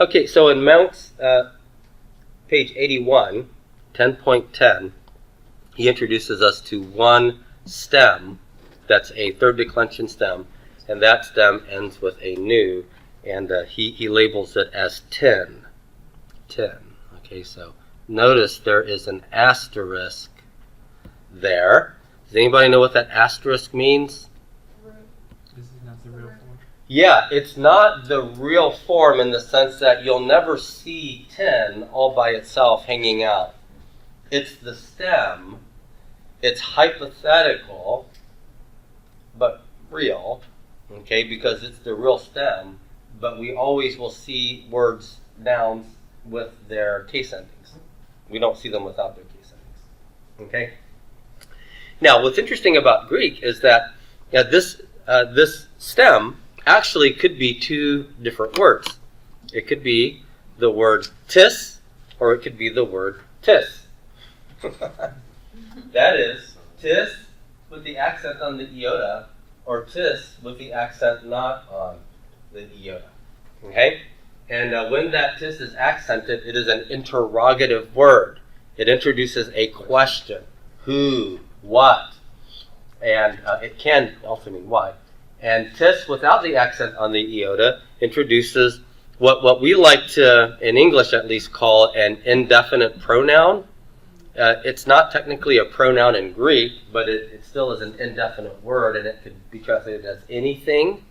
Okay, so in Mounce, page 81, 10.10, he introduces us to one stem that's a third declension stem, and that stem ends with a nu, and he labels it as 10. 10. Okay, so notice there is an asterisk there. Does anybody know what that asterisk means? This is not the real form. Yeah, it's not the real form in the sense that you'll never see 10 all by itself hanging out. It's the stem. It's hypothetical, but real, okay, because it's the real stem, but we always will see words, nouns, with their case endings. We don't see them without their case endings, okay? Now, what's interesting about Greek is that this stem actually could be two different words. It could be the word tis, or it could be the word tis. That is, tis with the accent on the iota, or tis with the accent not on the iota. Okay? And when that tis is accented, it is an interrogative word. It introduces a question. Who? What? And it can also mean what. And tis without the accent on the iota introduces what we like to, in English at least, call an indefinite pronoun. It's not technically a pronoun in Greek, but it still is an indefinite word, and it could be translated as anything,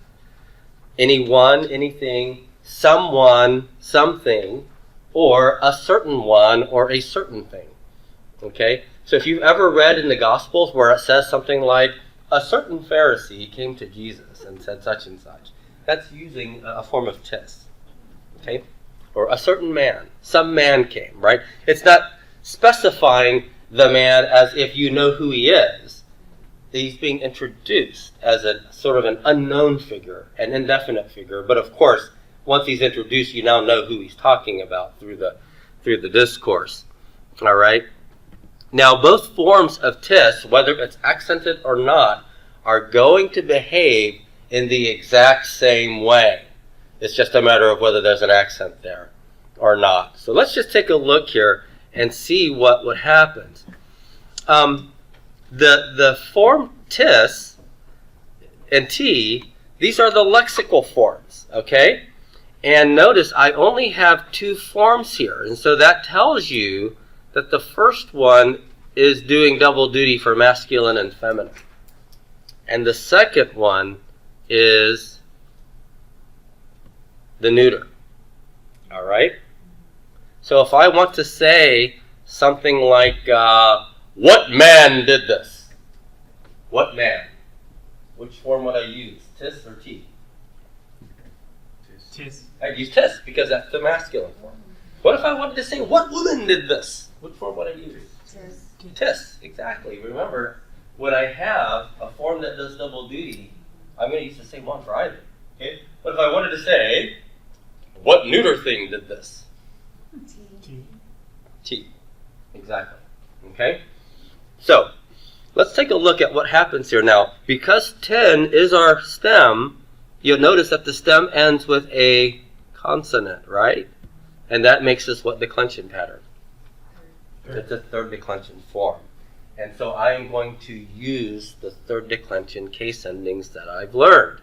anyone, anything, someone, something, or a certain one, or a certain thing. Okay? So if you've ever read in the Gospels where it says something like, a certain Pharisee came to Jesus and said such and such, that's using a form of tis. Okay? Or a certain man, some man came, right? It's not specifying the man as if you know who he is. He's being introduced as a sort of an unknown figure, an indefinite figure. But of course, once he's introduced, you now know who he's talking about through the discourse. All right? Now, both forms of tis, whether it's accented or not, are going to behave in the exact same way. It's just a matter of whether there's an accent there or not. So let's just take a look here and see what happens. The form tis and t, these are the lexical forms, okay? And notice I only have two forms here, and so that tells you that the first one is doing double duty for masculine and feminine. And the second one is the neuter. All right? So if I want to say something like, what man did this? What man? Which form would I use? Tis or t? Tis. I'd use tis because that's the masculine form. What if I wanted to say, what woman did this? Which form would I use? Tis. Tis, exactly. Remember, when I have a form that does double duty, I'm going to use the same one for either. Okay? But if I wanted to say, what neuter thing did this? T. T. Exactly. Okay? So, let's take a look at what happens here. Now, because 10 is our stem, you'll notice that the stem ends with a consonant, right? And that makes this what declension pattern? It's a third declension form. And so I am going to use the third declension case endings that I've learned.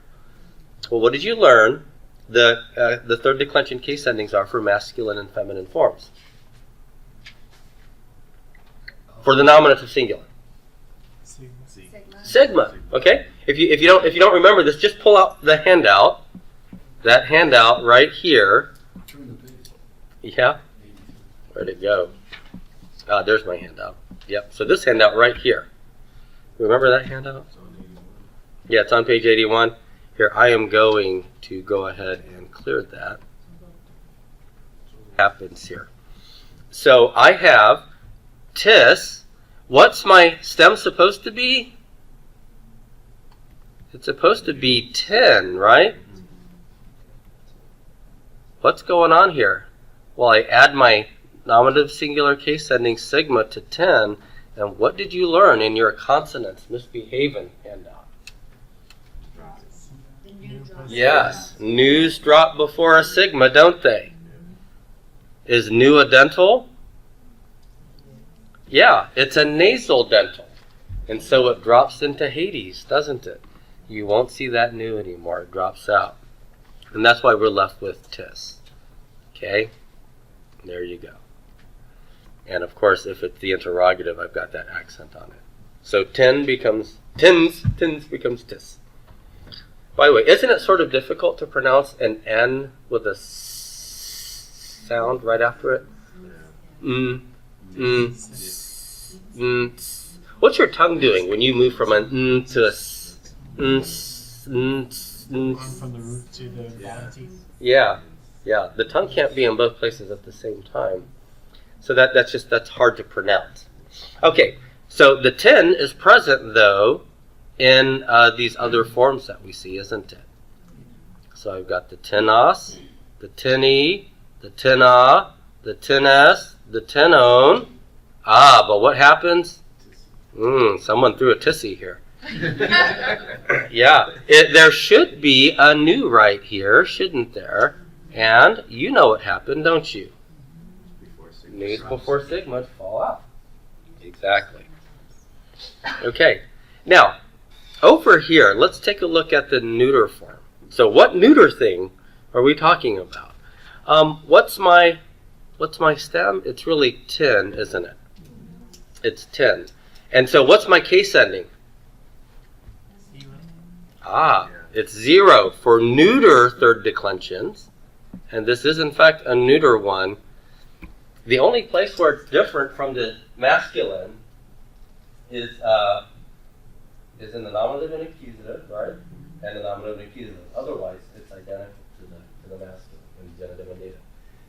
Well, what did you learn? The third declension case endings are for masculine and feminine forms. For the nominative singular. Sigma. Okay? If you don't remember this, just pull out the handout. That handout right here. Yeah? Where'd it go? There's my handout. Yep. So this handout right here. Remember that handout? Yeah, it's on page 81. Here, I am going to go ahead and clear that. Happens here. So I have tis. What's my stem supposed to be? It's supposed to be 10, right? What's going on here? Well, I add my nominative singular case ending sigma to 10, and what did you learn in your consonants misbehaving handout? The new drop. Yes, news drop before a sigma, don't they? Is nu a dental? Yeah, it's a nasal dental. And so it drops into Hades, doesn't it? You won't see that nu anymore. It drops out. And that's why we're left with tis. Okay? There you go. And of course, if it's the interrogative, I've got that accent on it. So tin becomes tins becomes tis. By the way, isn't it sort of difficult to pronounce an N with a sound right after it? What's your tongue doing when you move from an to a s? From the root to the bottom teeth. Yeah. The tongue can't be in both places at the same time. So that's hard to pronounce. Okay, so the tin is present though in these other forms that we see, isn't it? So I've got the tinos, the tini, the tina, the tines, the tinon. But what happens? Someone threw a tissy here. Yeah, there should be a nu right here, shouldn't there? And you know what happened, don't you? Nu's before sigma fall out. Exactly. Okay, now over here, let's take a look at the neuter form. So what neuter thing are we talking about? What's my stem? It's really tin, isn't it? It's tin. And so what's my case ending? It's 0 for neuter third declensions. And this is in fact a neuter one. The only place where it's different from the masculine is in the nominative and accusative, right? And the nominative and accusative. Otherwise, it's identical to the masculine in genitive and dative.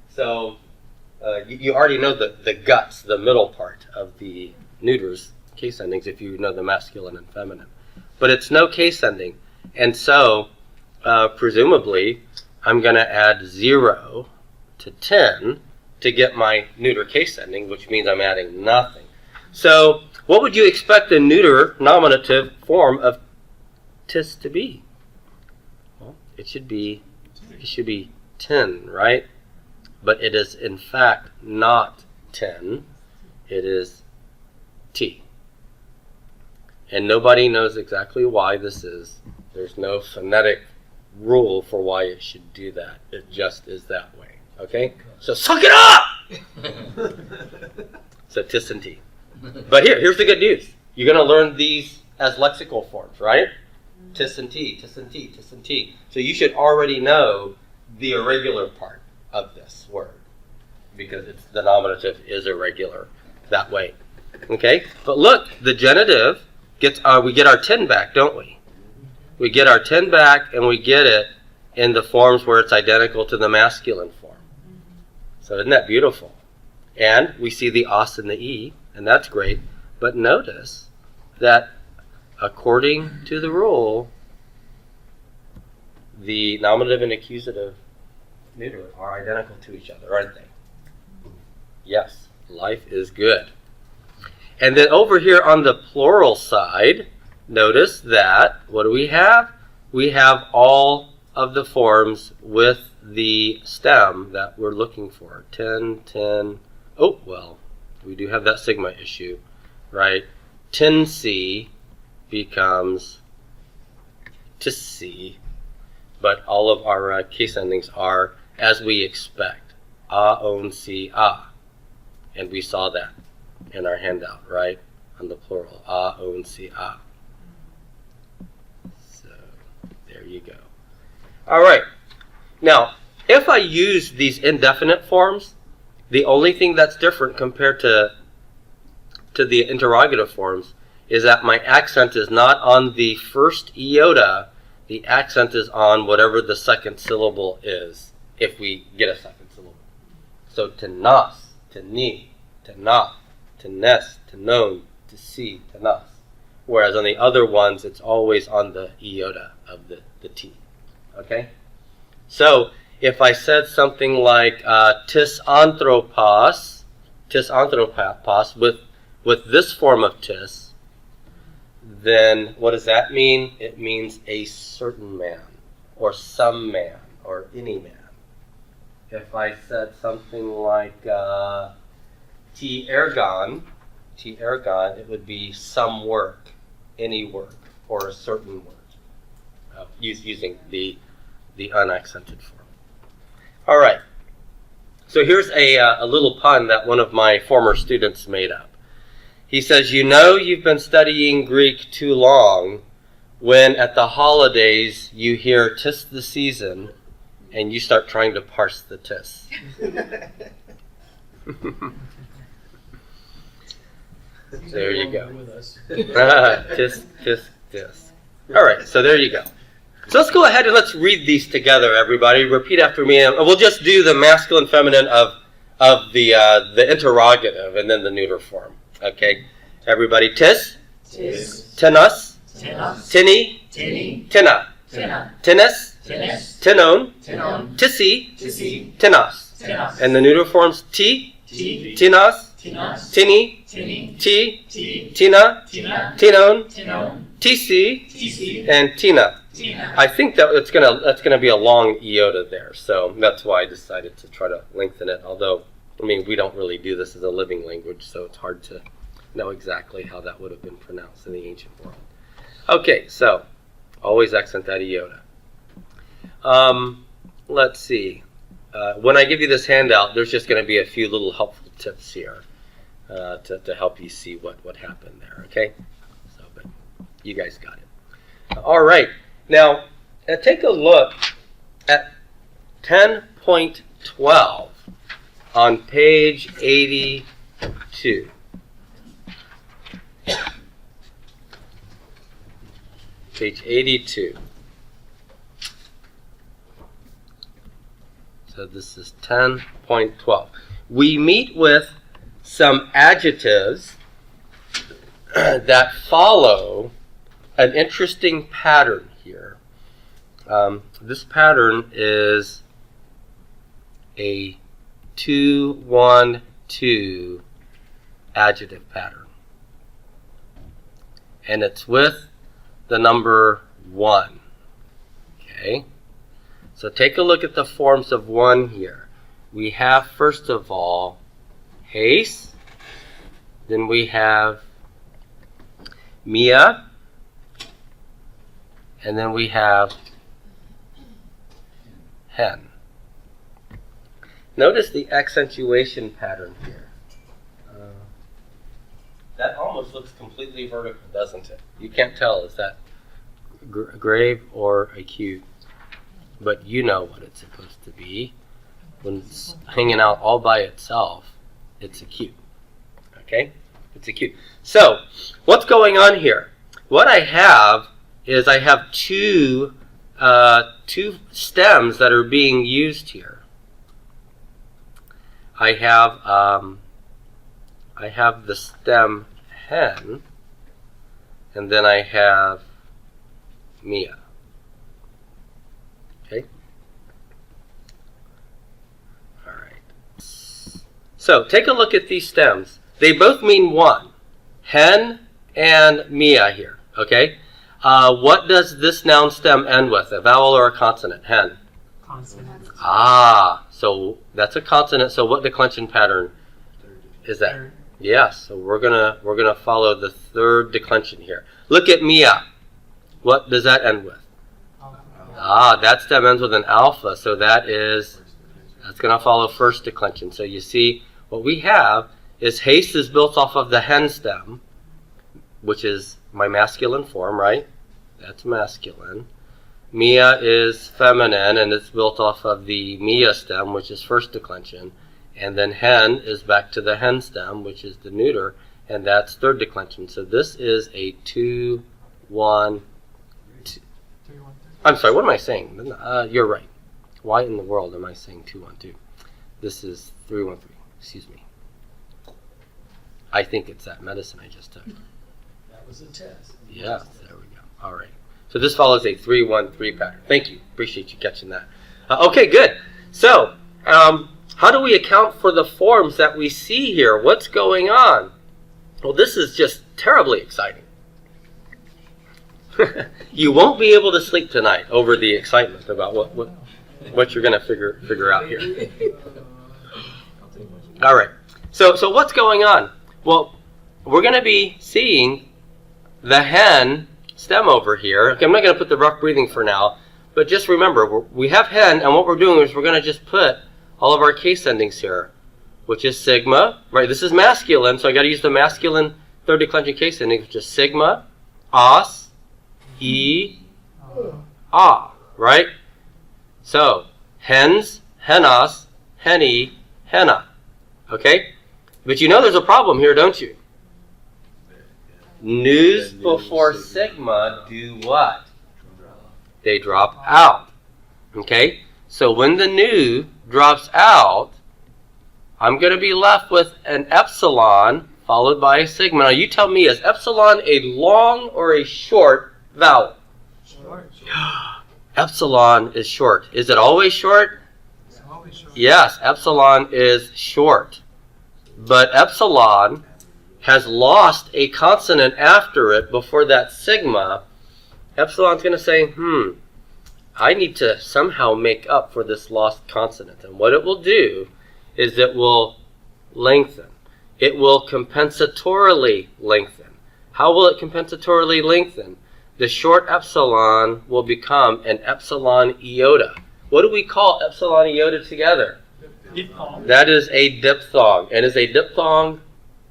So you already know the guts, the middle part of the neuters case endings if you know the masculine and feminine. But it's no case ending. And so presumably I'm going to add 0 to 10 to get my neuter case ending, which means I'm adding nothing. So what would you expect the neuter nominative form of tis to be? Well, it should be 10, right? But it is in fact not 10. It is t. And nobody knows exactly why this is. There's no phonetic rule for why it should do that. It just is that way. Okay? So suck it up! So tis and t. But here's the good news. You're going to learn these as lexical forms, right? Tis and t, tis and t, tis and t. So you should already know the irregular part of this word because the nominative is irregular that way. Okay? But look, the genitive gets we get our 10 back, don't we? We get our 10 back and we get it in the forms where it's identical to the masculine form. So isn't that beautiful? And we see the os and the e, and that's great. But notice that according to the rule, the nominative and accusative neuter are identical to each other, aren't they? Yes, life is good. And then over here on the plural side, notice that, what do we have? We have all of the forms with the stem that we're looking for. 10, 10. Oh, well, we do have that sigma issue, right? 10c becomes tis-c, but all of our case endings are as we expect. A, on, c, a. And we saw that in our handout, right? On the plural. A, on, c, a. So, there you go. All right. Now, if I use these indefinite forms, the only thing that's different compared to the interrogative forms is that my accent is not on the first iota. The accent is on whatever the second syllable is, if we get a second syllable. So to nas, to ni, to na, to nes, to non, to si, to nas. Whereas on the other ones, it's always on the iota of the t. Okay? So if I said something like tis anthropos with this form of tis, then what does that mean? It means a certain man, or some man, or any man. if I said something like T ergon, it would be some work, any work, or a certain word, using the unaccented form. All right. So here's a little pun that one of my former students made up. He says, you know you've been studying Greek too long when at the holidays you hear 'tis the season and you start trying to parse the tis. There you go. Tis. All right, so there you go. So let's go ahead and let's read these together, everybody. Repeat after me. And we'll just do the masculine, feminine of the interrogative and then the neuter form. Okay, everybody. Tis, tenos, tini, tina, tennis, tenon, tisi, tenos. And the neuter forms ti, tinos, tini, ti, tina, tinon, tisi, and tina. I think that that's gonna be a long iota there, so that's why I decided to try to lengthen it. Although, I mean, we don't really do this as a living language, so it's hard to know exactly how that would have been pronounced in the ancient world. Okay, so always accent that iota. Let's see. When I give you this handout, there's just going to be a few little helpful tips here to help you see what happened there. Okay, so but you guys got it. All right. Now, take a look at 10.12 on page 82. Page 82. So this is 10.12. We meet with some adjectives that follow an interesting pattern here. This pattern is a 2-1-2 adjective pattern. And it's with the number 1. Okay? So take a look at the forms of 1 here. We have, first of all, heis. Then we have Mia. And then we have hen. Notice the accentuation pattern here. That almost looks completely vertical, doesn't it? You can't tell, is that grave or acute? But you know what it's supposed to be. When it's hanging out all by itself, it's acute. Okay? It's acute. So, what's going on here? What I have is I have two stems that are being used here. I have the stem hen, and then I have Mia. Okay? All right. So take a look at these stems. They both mean 1. Hen and Mia here. Okay? What does this noun stem end with? A vowel or a consonant? Hen. Consonant. So that's a consonant. So what declension pattern is that? Third. Yes. So we're gonna follow the third declension here. Look at Mia. What does that end with? Alpha. That stem ends with an alpha. So that's gonna follow first declension. So you see what we have is haste is built off of the hen stem, which is my masculine form, right? That's masculine. Mia is feminine, and it's built off of the Mia stem, which is first declension. And then hen is back to the hen stem, which is the neuter, and that's third declension. So this is a 2-1-2. 3-1-3. I'm sorry, what am I saying? You're right. Why in the world am I saying 2-1-2? This is 3-1-3. Excuse me. I think it's that medicine I just took. That was a test. Yeah, there we go. All right. So this follows a 3-1-3 pattern. Thank you. Appreciate you catching that. Okay, good. So, how do we account for the forms that we see here? What's going on? Well, this is just terribly exciting. You won't be able to sleep tonight over the excitement about what what you're going to figure out here. All right. So what's going on? Well, we're going to be seeing the hen stem over here. Okay, I'm not going to put the rough breathing for now, but just remember, we have hen, and what we're doing is we're going to just put all of our case endings here, which is sigma, right? This is masculine, so I got to use the masculine third declension case ending, which is sigma, os, e, ah, right? So, hens, henos, henny, henna, okay? But you know there's a problem here, don't you? News before sigma do what? They drop out, okay? So when the nu drops out, I'm going to be left with an epsilon followed by a sigma. Now you tell me, is epsilon a long or a short vowel? Short. Epsilon is short. Is it always short? It's always short. Yes, epsilon is short. But epsilon has lost a consonant after it before that sigma. Epsilon's going to say, I need to somehow make up for this lost consonant. And what it will do is it will lengthen. It will compensatorily lengthen. How will it compensatorily lengthen? The short epsilon will become an epsilon iota. What do we call epsilon iota together? Diphthong. That is a diphthong. And is a diphthong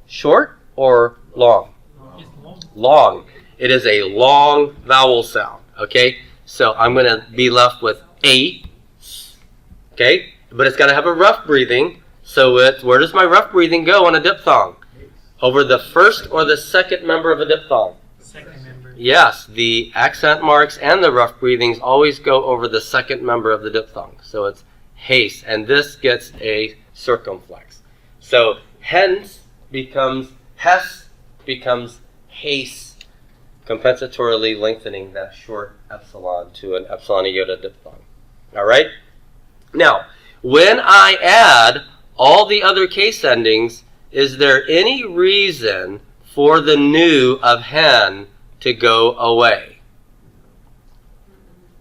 short or long? It's long. Long. It is a long vowel sound. Okay? So I'm going to be left with a. Okay? But it's got to have a rough breathing. So where does my rough breathing go on a diphthong? Over the first or the second member of a diphthong? Second member. Yes, the accent marks and the rough breathings always go over the second member of the diphthong. So it's haste, and this gets a circumflex. So hence becomes hes becomes haste, compensatorily lengthening that short epsilon to an epsilon iota diphthong. All right? Now, when I add all the other case endings, is there any reason for the nu of hen to go away?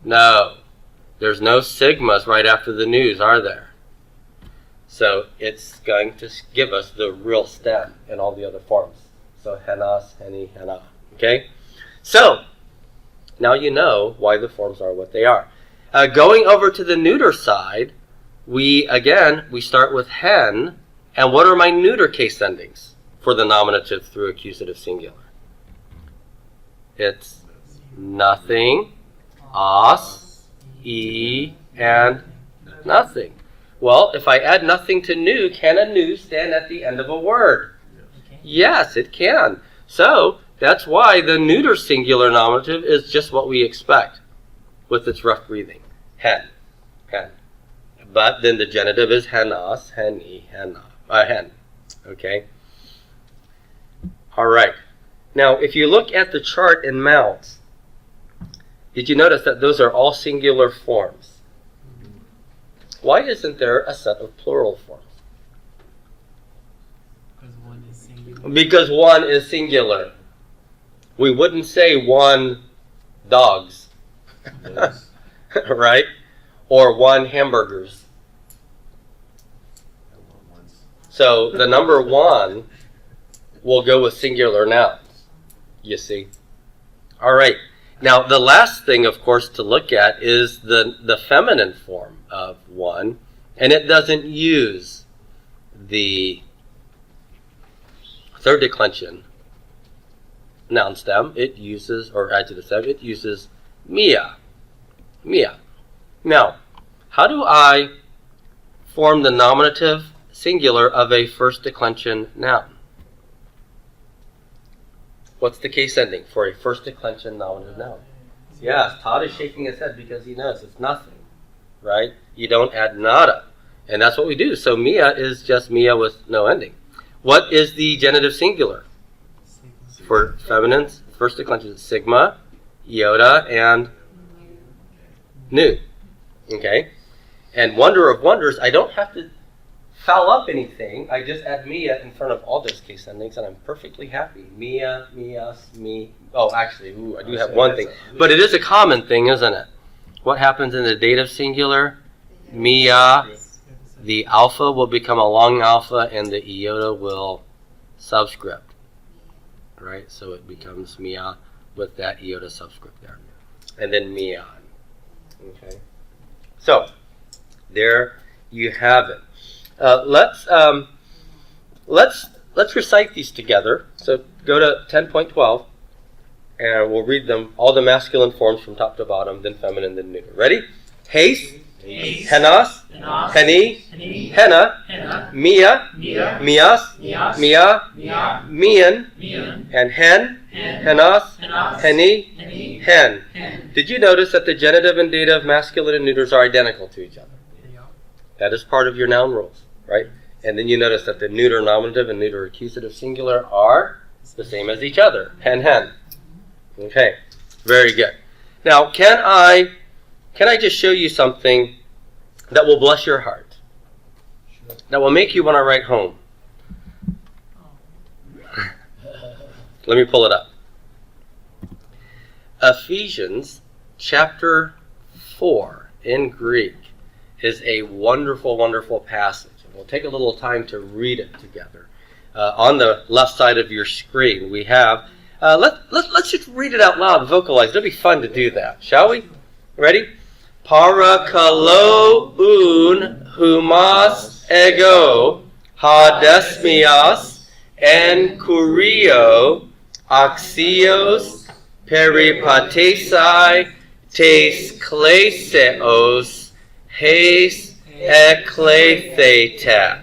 No. There's no sigmas right after the news, are there? So it's going to give us the real stem in all the other forms. So henas, henny, henna. Okay? So, now you know why the forms are what they are. Going over to the neuter side, we start with hen. And what are my neuter case endings for the nominative through accusative singular? It's nothing, os, e, and nothing. Well, if I add nothing to nu, can a nu stand at the end of a word? Yes, it can. So that's why the neuter singular nominative is just what we expect with its rough breathing. Hen, hen. But then the genitive is henas, henny, henna. Hen. Okay? All right. Now, if you look at the chart in Mounce, did you notice that those are all singular forms? Why isn't there a set of plural forms? Because one is singular. Because one is singular. We wouldn't say one dogs, Yes. right? Or one hamburgers. So the number one will go with singular nouns, you see. All right. Now the last thing, of course, to look at is the feminine form of one, and it doesn't use the third declension noun stem. It uses, or adjective stem, it uses mia. Mia. Now, how do I form the nominative singular of a first declension noun? What's the case ending for a first declension nominative noun? Yes, Todd is shaking his head because he knows it's nothing, right? You don't add nada, and that's what we do. So mia is just mia with no ending. What is the genitive singular? For feminine, first declension, sigma, iota, and nu. Okay? And wonder of wonders, I don't have to foul up anything. I just add mia in front of all those case endings, and I'm perfectly happy. Mia, mias, me. Oh, actually, I do have one thing. But it is a common thing, isn't it? What happens in the dative singular? Mia. The alpha will become a long alpha, and the iota will subscript. Right? So it becomes Mia with that iota subscript there. And then Mian. Okay? So, there you have it. Let's recite these together. So go to 10.12, and we'll read them, all the masculine forms from top to bottom, then feminine, then neuter. Ready? Haste, Henas, Heni, Henna, Mia, Mias, Mia, Mian, and Hen, Henas, Heni, Hen. Did you notice that the genitive and dative, masculine and neuters, are identical to each other? That is part of your noun rules, right? And then you notice that the neuter nominative and neuter accusative singular are the same as each other. Hen, hen. Okay, very good. Now, can I just show you something that will bless your heart? Sure. That will make you want to write home. Let me pull it up. Ephesians chapter 4 in Greek is a wonderful, wonderful passage. We'll take a little time to read it together. On the left side of your screen, we have, let's just read it out loud, vocalize. It'll be fun to do that, shall we? Ready? Parakalo un humas ego hadesmias en kurio axios peripatesai tes kleseos hes eklethetet.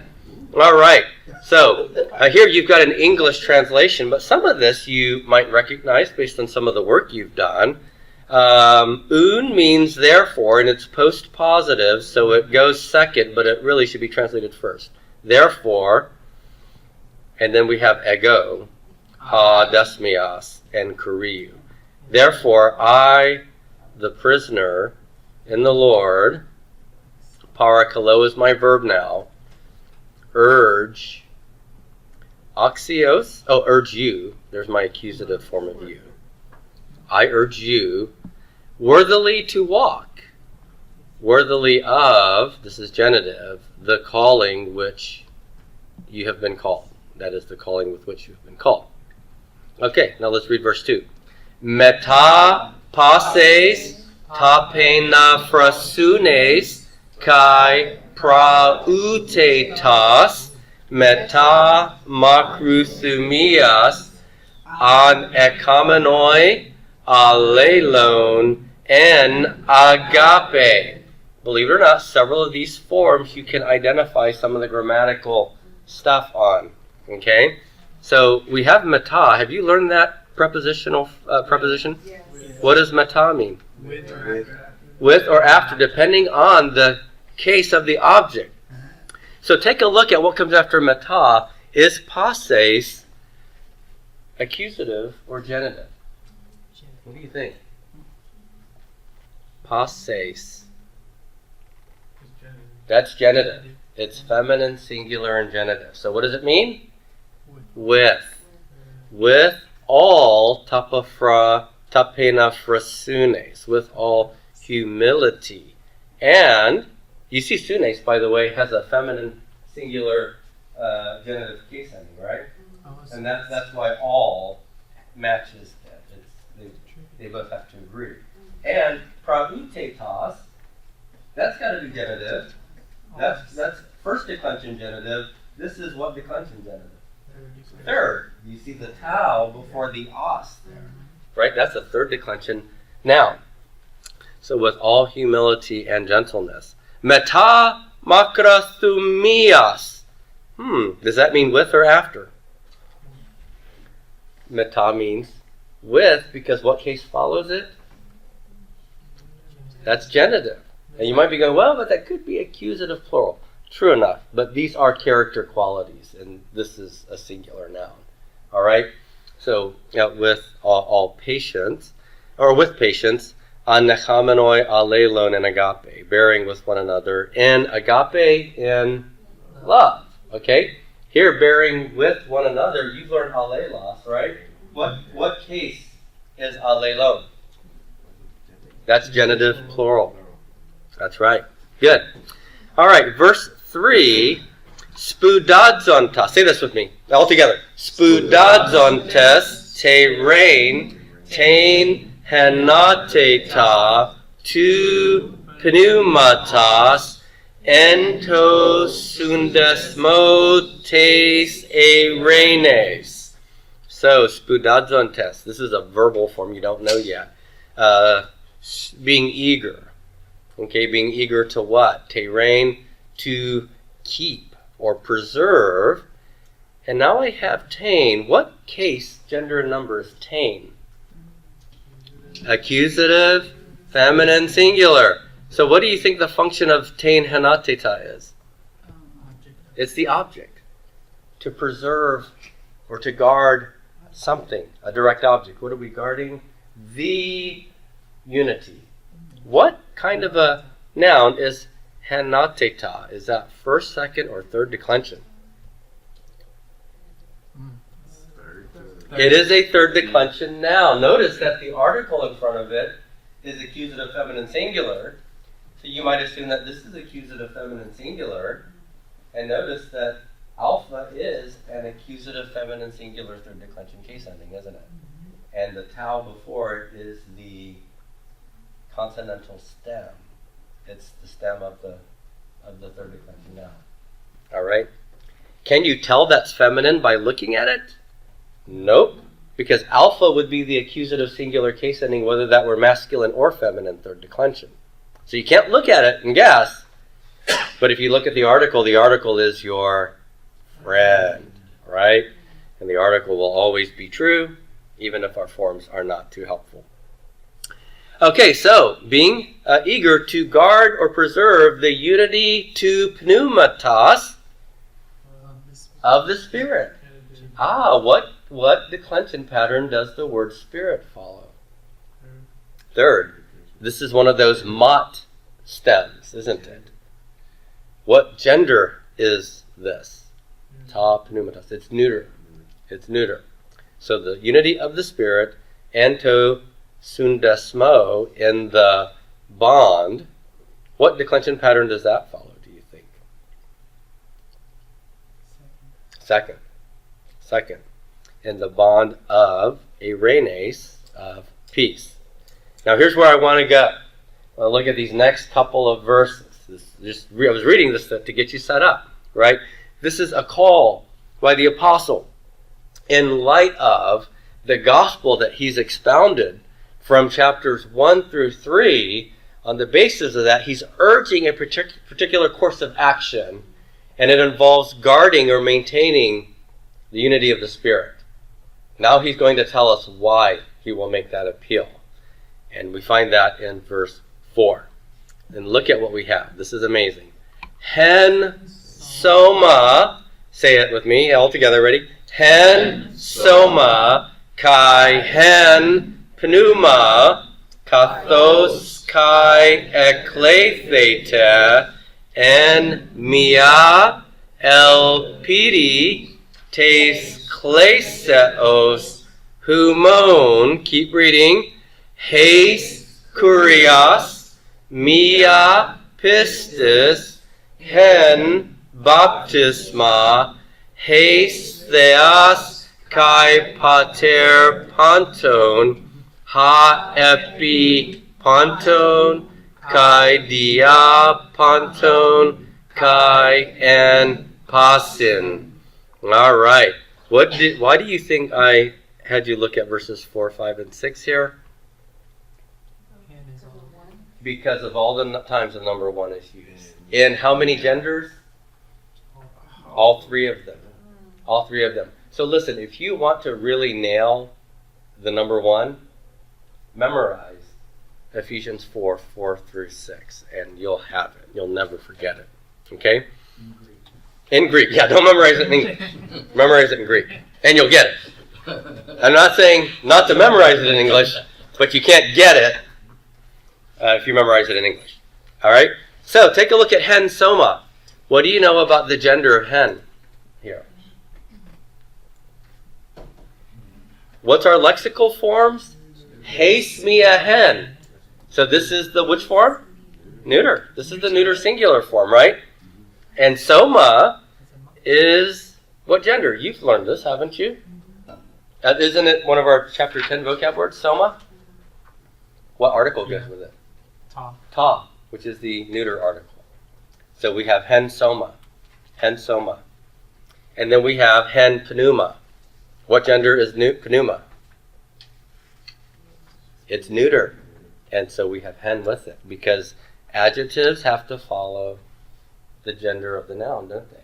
All right. So here you've got an English translation, but some of this you might recognize based on some of the work you've done. Un means therefore, and it's post-positive, so it goes second, but it really should be translated first. Therefore, and then we have ego, ha desmias, and kuriou. Therefore, I, the prisoner in the Lord, parakalo is my verb now, urge, axios, urge you, there's my accusative form of you. I urge you worthily to walk, worthily of, this is genitive, the calling which you have been called. That is the calling with which you have been called. Okay, now let's read verse 2. Meta pases tapena frasunes kai prautetas meta macruthumias an ekamenoi alelon en agape. Believe it or not, several of these forms you can identify some of the grammatical stuff on. Okay? So we have meta. Have you learned that preposition? Yes. What does meta mean? With or after, depending on the case of the object. So take a look at what comes after meta. Is pases accusative or genitive? What do you think? Pases. That's genitive. It's feminine, singular, and genitive. So what does it mean? With. With all tapena frasunes. With all humility. And you see sunes, by the way, has a feminine, singular, genitive case ending, right? And that's why all matches that. They both have to agree. And prautetas, that's got to be genitive. That's first declension genitive. This is what declension genitive? Third. You see the tau before the os there. Right? That's a third declension noun. So with all humility and gentleness. Meta makrathumias. Does that mean with or after? Meta means with, because what case follows it? That's genitive. And you might be going, well, but that could be accusative plural. True enough, but these are character qualities, and this is a singular noun. All right? So, with all patience, or with patience, anechamenoi alelon and agape, bearing with one another, and agape in love. Okay? Here, bearing with one another, you've learned alelos, right? What case is alelon? That's genitive plural. That's right. Good. All right, verse 3. Spudadzontas. Say this with me, all together. Spudadzontes te rein tain henateta tu pneumatas entos undesmotes erenes. So, spudadzontes. This is a verbal form you don't know yet. Being eager. Okay, being eager to what? Te rein, to keep or preserve. And now I have tain. What case, gender, and number is tain? Accusative, feminine, singular. So what do you think the function of tain henateta is? It's the object. To preserve or to guard something, a direct object. What are we guarding? The unity. What kind of a noun is henateta? Is that first, second, or third declension? It is a third declension noun. Notice that the article in front of it is accusative feminine singular. So you might assume that this is accusative feminine singular. And notice that alpha is an accusative feminine singular third declension case ending, isn't it? And the tau before it is the consonantal stem. It's the stem of the third declension noun. All right. Can you tell that's feminine by looking at it? Nope. Because alpha would be the accusative singular case ending, whether that were masculine or feminine third declension. So you can't look at it and guess. But if you look at the article is your friend, right? And the article will always be true, even if our forms are not too helpful. Okay, so being eager to guard or preserve the unity to pneumatos of the Spirit. What declension pattern does the word Spirit follow? Third. This is one of those mot stems, isn't it? What gender is this? Ta pneumatos. It's neuter. It's neuter. So the unity of the Spirit, ento sundesmo, in the bond. What declension pattern does that follow, do you think? Second. In the bond of erenes, of peace. Now here's where I want to go. I want to look at these next couple of verses. I was reading this to get you set up, right? This is a call by the apostle in light of the gospel that he's expounded from chapters 1 through 3. On the basis of that, he's urging a particular course of action, and it involves guarding or maintaining the unity of the Spirit. Now he's going to tell us why he will make that appeal. And we find that in verse 4. And look at what we have. This is amazing. Hen soma, say it with me, all together, ready? Hen soma kai hen pneuma kathos kai eklethete en mia elpidi tes kleseos humon, keep reading, heis kurios mia pistis hen baptisma heis theas kai pater panton ha epi panton kai dia panton kai en pasin. All right. Why do you think I had you look at verses 4, 5, and 6 here? Because of all the times the number 1 is used. In how many genders? All 3 of them. All 3 of them. So listen, if you want to really nail the number 1, memorize Ephesians 4, 4 through 6, and you'll have it. You'll never forget it. Okay? In Greek. Yeah, don't memorize it in English. Memorize it in Greek. And you'll get it. I'm not saying not to memorize it in English, but you can't get it if you memorize it in English. All right? So, take a look at hen soma. What do you know about the gender of hen here? What's our lexical forms? Heis mia hen. So this is the which form? Neuter. This is the neuter singular form, right? And soma is what gender? You've learned this, haven't you? Isn't it one of our chapter 10 vocab words, soma? What article goes with it? Ta. Ta, which is the neuter article. So we have hen soma. Hen soma. And then we have hen pneuma. What gender is pneuma? It's neuter. And so we have hen with it because adjectives have to follow the gender of the noun, don't they?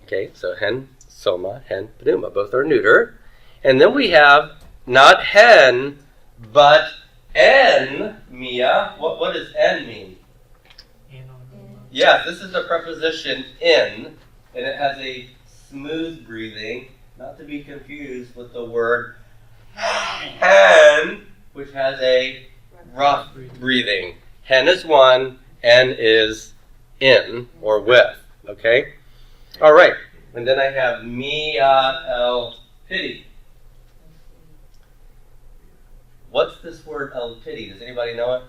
Okay, so hen soma, hen pneuma. Both are neuter. And then we have not hen, but en, Mia. What does en mean? Yes, this is the preposition in, and it has a smooth breathing, not to be confused with the word hen, which has a rough breathing. Hen is one, en is in or with. Okay? All right. And then I have Mia el pity. What's this word el pity? Does anybody know it?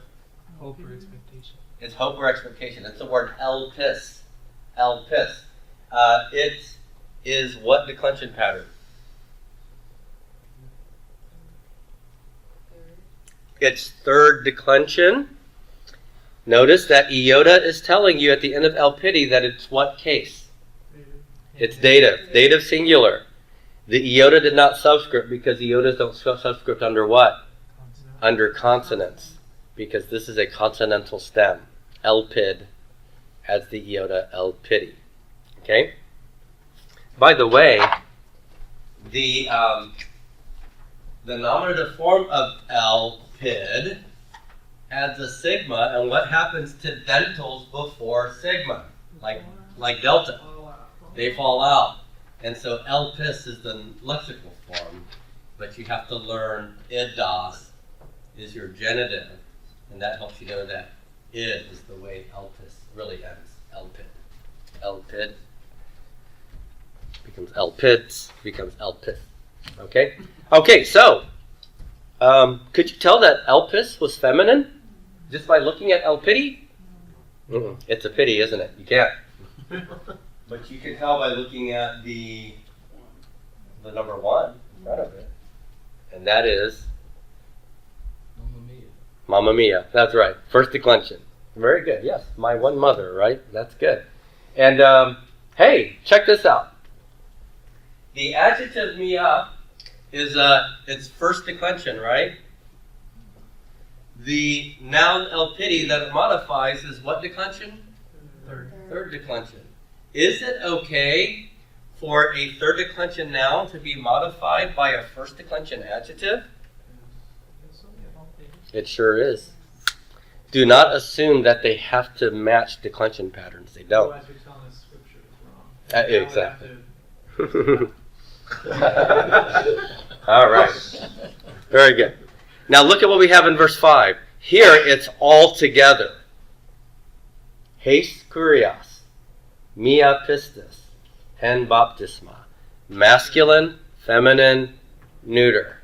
Hope or expectation. It's hope or expectation. It's the word elpis. Elpis. It is what declension pattern? It's third declension. Notice that iota is telling you at the end of elpidi that it's what case? It's dative. Dative singular. The iota did not subscript because iotas don't subscript under what? Under consonants. Because this is a consonantal stem. Elpid as the iota elpidi. Okay? By the way, the nominative form of elpid adds a sigma, and what happens to dentals before sigma? Like delta. They fall out. And so elpis is the lexical form, but you have to learn idos is your genitive, and that helps you know that id is the way elpis really ends. Elpid. Elpid becomes elpids, becomes elpis. Okay? Okay, so could you tell that elpis was feminine just by looking at elpidi? It's a pity, isn't it? You can't. But you can tell by looking at the number one in front of it. And that is Mamma Mia. That's right. First declension. Very good. Yes. My one mother, right? That's good. And hey, check this out. The adjective Mia is its first declension, right? The noun elpidi that it modifies is what declension? Third declension. Is it okay for a third declension noun to be modified by a first declension adjective? It sure is. Do not assume that they have to match declension patterns. They don't. Exactly. All right. Very good. Now look at what we have in verse 5. Here it's all together. Haste kurios, mia pistis, hen baptisma. Masculine, feminine, neuter.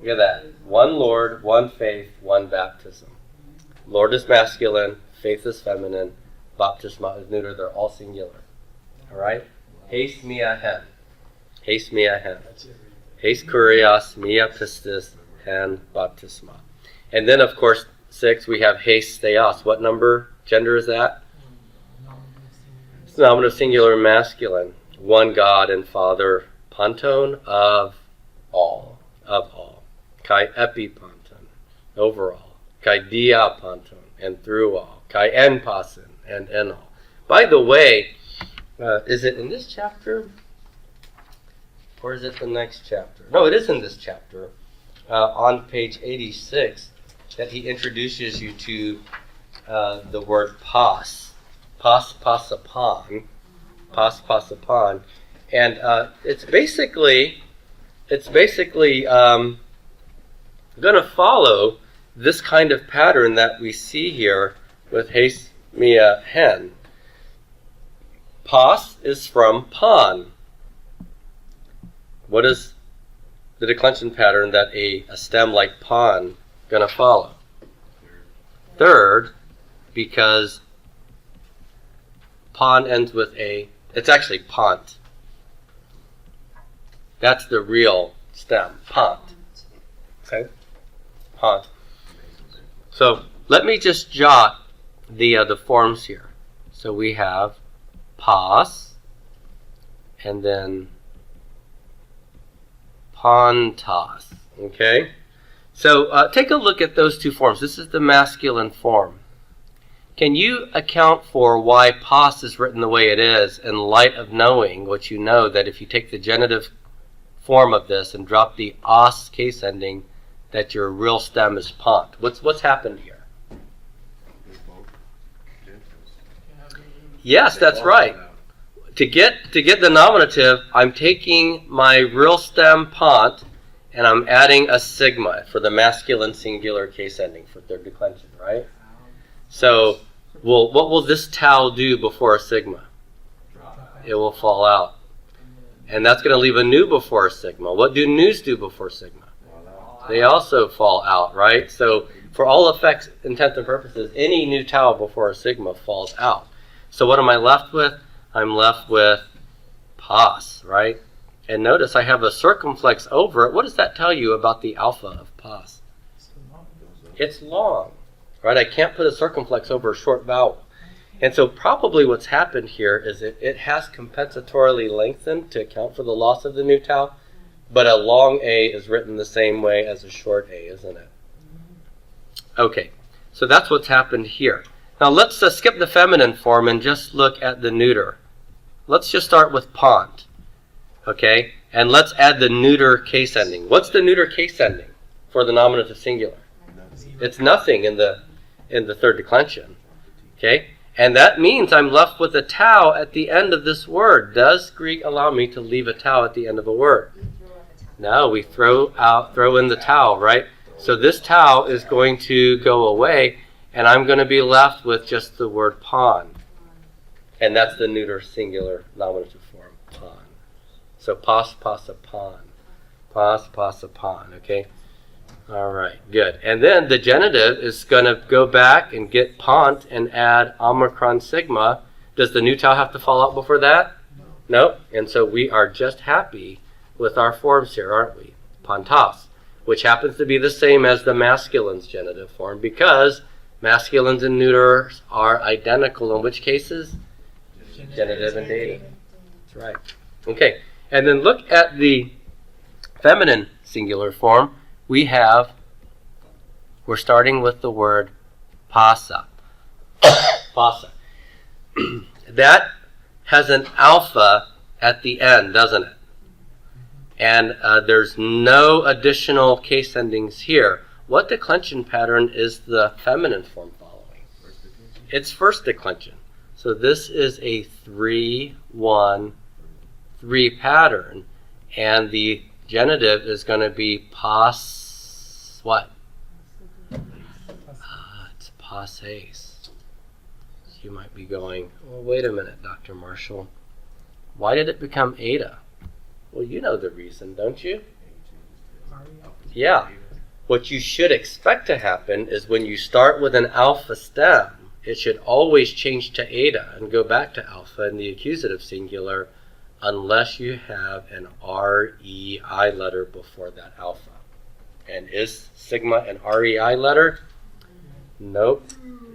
Look at that. One Lord, one faith, one baptism. Lord is masculine, faith is feminine, baptisma is neuter. They're all singular. All right? Haste mia hen. Haste mia hen. Haste kurios, mia pistis, hen baptisma. And then, of course, 6, we have haste theos. What number, gender is that? It's nominative singular masculine. One God and Father, panton of all. Of all. Kai epipanton, overall. Kai dia panton, and through all. Kai en passen, and in all. By the way, is it in this chapter? Or is it the next chapter? No, it is in this chapter. On page 86, that he introduces you to the word pas. Pas upon. Pas upon. And it's basically going to follow this kind of pattern that we see here with haste mia hen. Pas is from pan. What is the declension pattern that a stem like pan going to follow? third because pon ends with a, it's actually pont. That's the real stem, pont. Okay? Pont. So let me just jot the forms here. So we have pos, and then pontos. Okay? So take a look at those two forms. This is the masculine form. Can you account for why pos is written the way it is in light of knowing what you know, that if you take the genitive form of this and drop the os case ending, that your real stem is pont? What's happened here? Yes, that's right. To get the nominative, I'm taking my real stem pont and I'm adding a sigma for the masculine singular case ending for third declension, right? So, what will this tau do before a sigma? It will fall out. And that's going to leave a nu before a sigma. What do nus do before sigma? They also fall out, right? So, for all effects, intents, and purposes, any nu tau before a sigma falls out. So what am I left with? I'm left with pos, right? And notice I have a circumflex over it. What does that tell you about the alpha of pos? It's long, right? I can't put a circumflex over a short vowel. And so probably what's happened here is it has compensatorily lengthened to account for the loss of the nu tau, but a long A is written the same way as a short A, isn't it? Okay, so that's what's happened here. Now let's skip the feminine form and just look at the neuter. Let's just start with pont, okay? And let's add the neuter case ending. What's the neuter case ending for the nominative singular? It's nothing in the third declension, okay? And that means I'm left with a tau at the end of this word. Does Greek allow me to leave a tau at the end of a word? No, we throw in the tau, right? So this tau is going to go away, and I'm going to be left with just the word pon. And that's the neuter singular nominative form, pon. So pos, posa, pon. Pos, posa, pon, okay? All right, good. And then the genitive is going to go back and get pont and add omicron sigma. Does the nu tau have to fall out before that? No. And so we are just happy with our forms here, aren't we? Pontos, which happens to be the same as the masculine's genitive form, because masculines and neuters are identical in which cases? Genitive and dative. That's right. Okay, and then look at the feminine singular form. We're starting with the word pasa. Pasa. That has an alpha at the end, doesn't it? And there's no additional case endings here. What declension pattern is the feminine form following? It's first declension. So this is a 3-1-3 pattern, and the genitive is going to be pos, what? It's passes. You might be going, well, wait a minute, Dr. Marshall. Why did it become eta? Well, you know the reason, don't you? Yeah. What you should expect to happen is when you start with an alpha stem, it should always change to eta and go back to alpha in the accusative singular, unless you have an REI letter before that alpha. And is sigma an REI letter? Nope.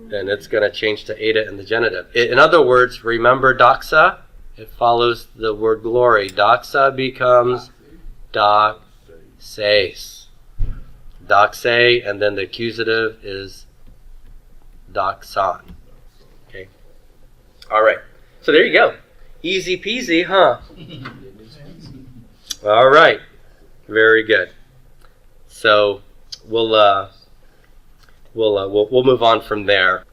Then it's going to change to eta in the genitive. In other words, remember doxa? It follows the word glory. Doxa becomes doxase. Doxe, and then the accusative is doxon. Okay? All right. So there you go. Easy peasy, huh? All right. Very good. So we'll move on from there.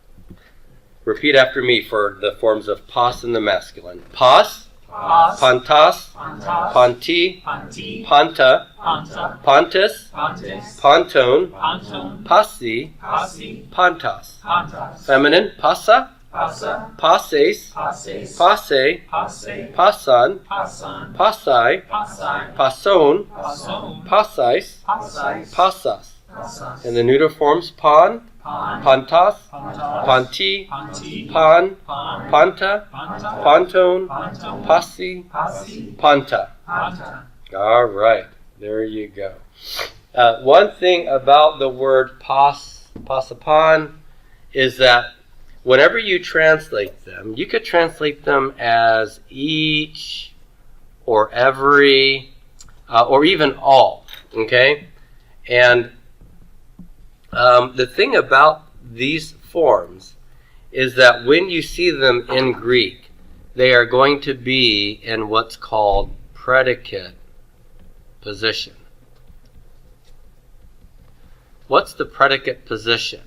Repeat after me for the forms of pos in the masculine. Pos, Pos, pontos, Pontos, ponti, Ponti, ponta, Ponta, pontus, Pontus, ponton, Ponton, passi, Passi, pontos. Pontas, Feminine, passa, Passa, passes, Passes, passe, Passe, passan, Passan, passai, Passai, passon, Passon, passais, Passais, passas. Passas, And the neuter forms pon, pantas, panti, pan, panta, panton, pasi, panta. All right, there you go. One thing about the word pasapan is that whenever you translate them, you could translate them as each or every or even all, okay? And the thing about these forms is that when you see them in Greek, they are going to be in what's called predicate position. What's the predicate position?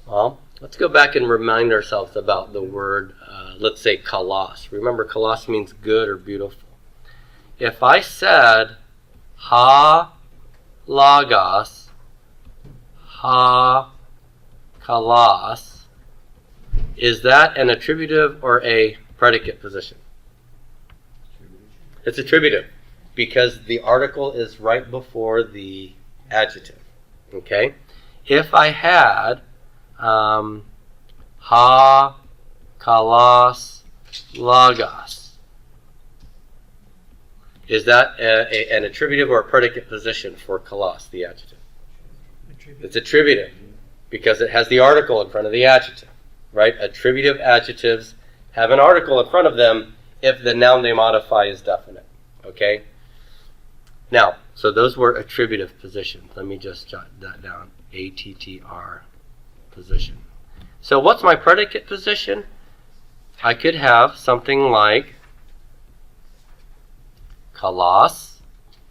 Well, let's go back and remind ourselves about the word, let's say kalos. Remember, kalos means good or beautiful. If I said ha lagos, ha kalos, is that an attributive or a predicate position? It's attributive because the article is right before the adjective. Okay? If I had ha kalos lagos, is that an attributive or a predicate position for kalos, the adjective? It's attributive because it has the article in front of the adjective, right? Attributive adjectives have an article in front of them if the noun they modify is definite, okay? Now, so those were attributive positions. Let me just jot that down, ATTR position. So what's my predicate position? I could have something like kalos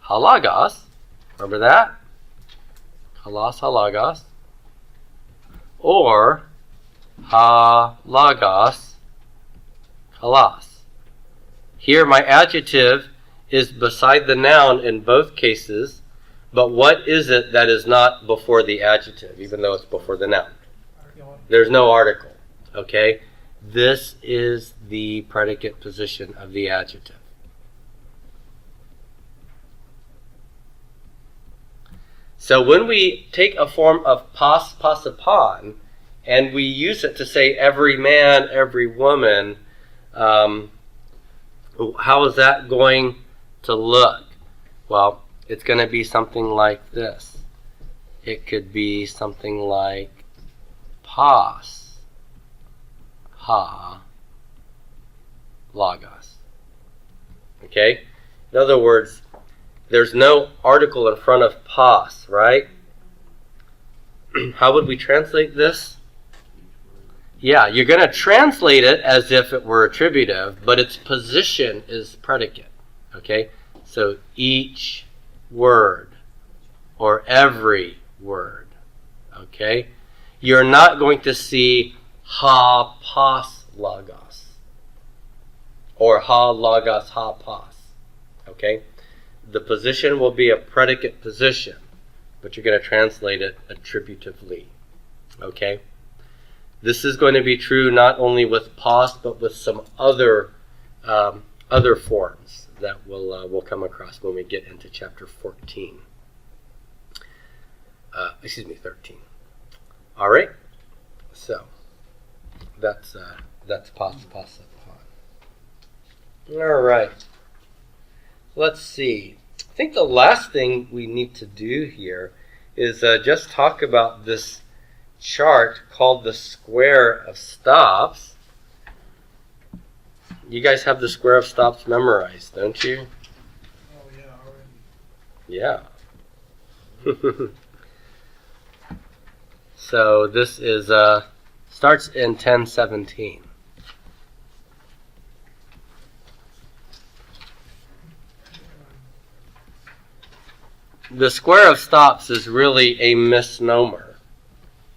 halagos. Remember that? Kalos halagos. Or halagos kalos. Here my adjective is beside the noun in both cases, but what is it that is not before the adjective, even though it's before the noun? There's no article, okay? This is the predicate position of the adjective. So when we take a form of pasapan and we use it to say every man, every woman, how is that going to look? Well, it's going to be something like this. It could be something like pas, ha, lagos. Okay? In other words, there's no article in front of pas, right? How would we translate this? Yeah, you're going to translate it as if it were attributive, but its position is predicate. Okay? So each word or every word. Okay? You're not going to see ha pas lagos or ha lagos ha pas. Okay? The position will be a predicate position, but you're going to translate it attributively. Okay? This is going to be true not only with pas, but with some other forms that we'll come across when we get into chapter 14. 13. All right. So that's pas. All right. Let's see. I think the last thing we need to do here is just talk about this chart called the square of stops. You guys have the square of stops memorized, don't you? Oh, yeah, already. Yeah. So this is starts in 1017. The square of stops is really a misnomer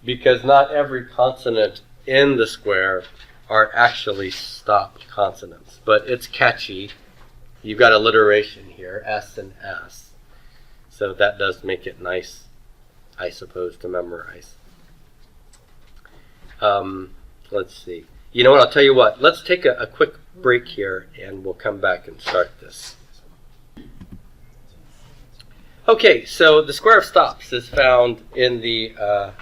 because not every consonant in the square are actually stop consonants, but it's catchy. You've got alliteration here, S and S. So that does make it nice, I suppose, to memorize. Let's see. You know what, I'll tell you what. Let's take a quick break here and we'll come back and start this. Okay, so the square of stops is found in the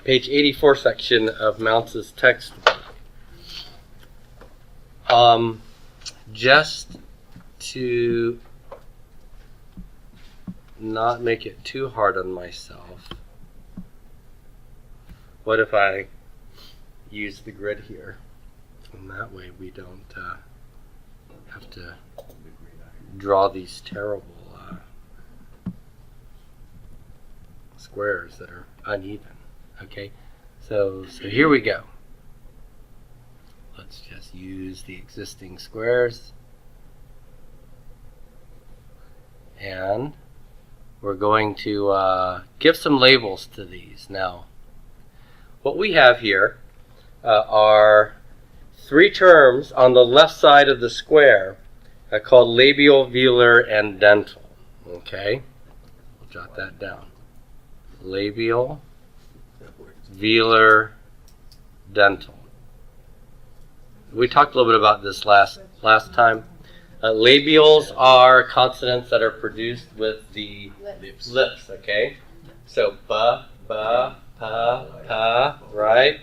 page 84 section of Mounce's textbook. Just to not make it too hard on myself, what if I use the grid here? And that way we don't have to draw these terrible squares that are uneven. Okay, so here we go. Let's just use the existing squares, and we're going to give some labels to these. Now, what we have here are three terms on the left side of the square called labial, velar, and dental. Okay, we'll jot that down. Labial, velar, dental. We talked a little bit about this last time. Labials are consonants that are produced with the lips, okay? So ba, pa, right?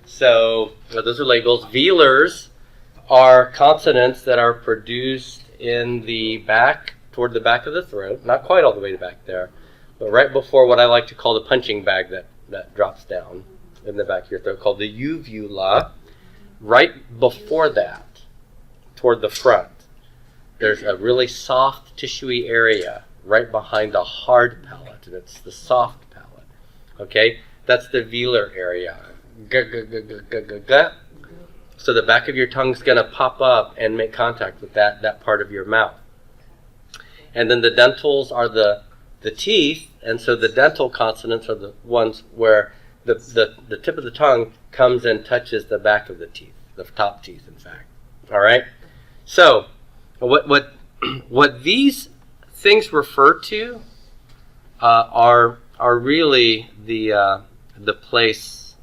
So those are labials. Velars are consonants that are produced in the back, toward the back of the throat, not quite all the way back there, but right before what I like to call the punching bag that drops down in the back of your throat, called the uvula. Right before that, toward the front, there's a really soft, tissuey area right behind the hard palate, and it's the soft palate. Okay? That's the velar area. So the back of your tongue's going to pop up and make contact with that part of your mouth. And then the dentals are the teeth, and so the dental consonants are the ones where the tip of the tongue comes and touches the back of the teeth, the top teeth, in fact. All right? So what these things refer to are really the place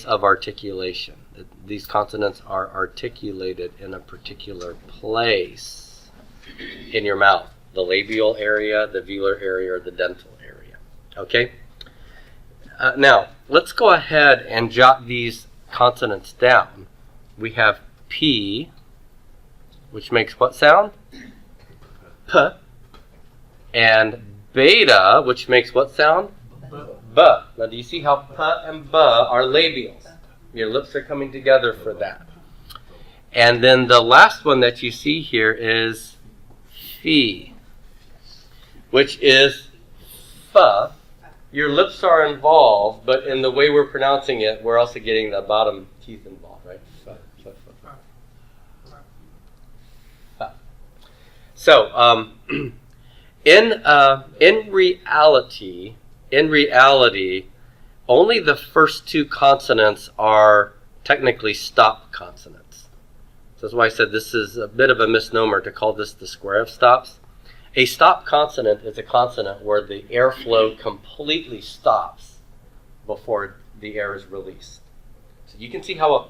of articulation. These consonants are articulated in a particular place in your mouth. The labial area, the velar area, or the dental area. Okay? Now, let's go ahead and jot these consonants down. We have P, which makes what sound? P. And beta, which makes what sound? B. Now, do you see how P and B are labials? Your lips are coming together for that. And then the last one that you see here is Phi, which is F. Your lips are involved, but in the way we're pronouncing it, we're also getting the bottom teeth involved, right? So, in reality, only the first two consonants are technically stop consonants. So that's why I said this is a bit of a misnomer to call this the square of stops. A stop consonant is a consonant where the airflow completely stops before the air is released. So you can see how a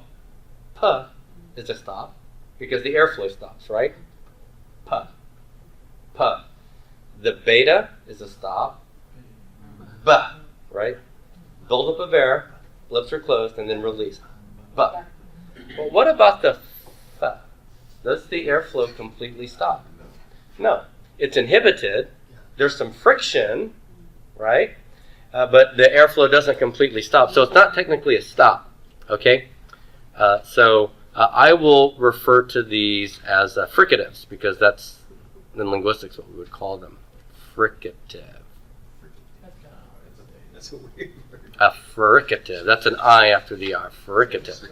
P is a stop because the airflow stops, right? P. P. The beta is a stop. B, right? Build up of air, lips are closed, and then release. B. But what about the F? Does the airflow completely stop? No. It's inhibited. There's some friction, right? But the airflow doesn't completely stop. So it's not technically a stop, okay? So I will refer to these as fricatives because that's, in linguistics, what we would call them. Fricative. That's a weird word. A fricative. That's an I after the R. Fricative.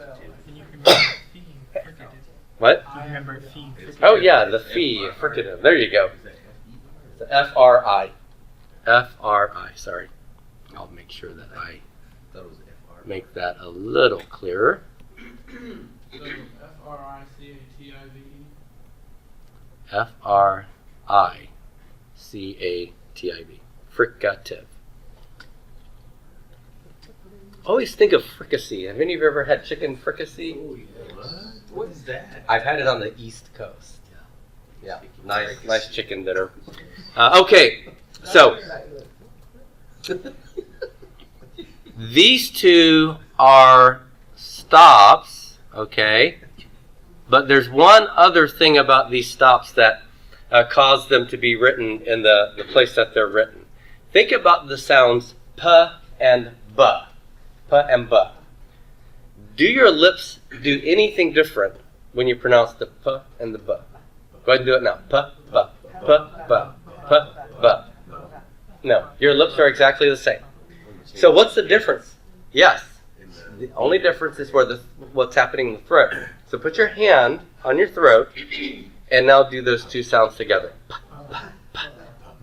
And you can remember fee, fricative. What? You remember fee, fricative. Oh, yeah, the fee, fricative. There you go. The F-R-I. F-R-I, sorry. I'll make sure that I make that a little clearer. So F-R-I-C-A-T-I-V-E? F-R-I-C-A-T-I-V. Fricative. Always think of fricassee. Have any of you ever had chicken fricassee? Oh, yeah. What is that? I've had it on the East Coast. Yeah, nice chicken dinner. Okay, So, these two are stops, okay? But there's one other thing about these stops that cause them to be written in the place that they're written. Think about the sounds p and b. P and b. Do your lips do anything different when you pronounce the p and the b? Go ahead and do it now. P, b, p, b, p, b. No, your lips are exactly the same. So what's the difference? Yes. The only difference is what's happening in the throat. So put your hand on your throat and now do those two sounds together. B,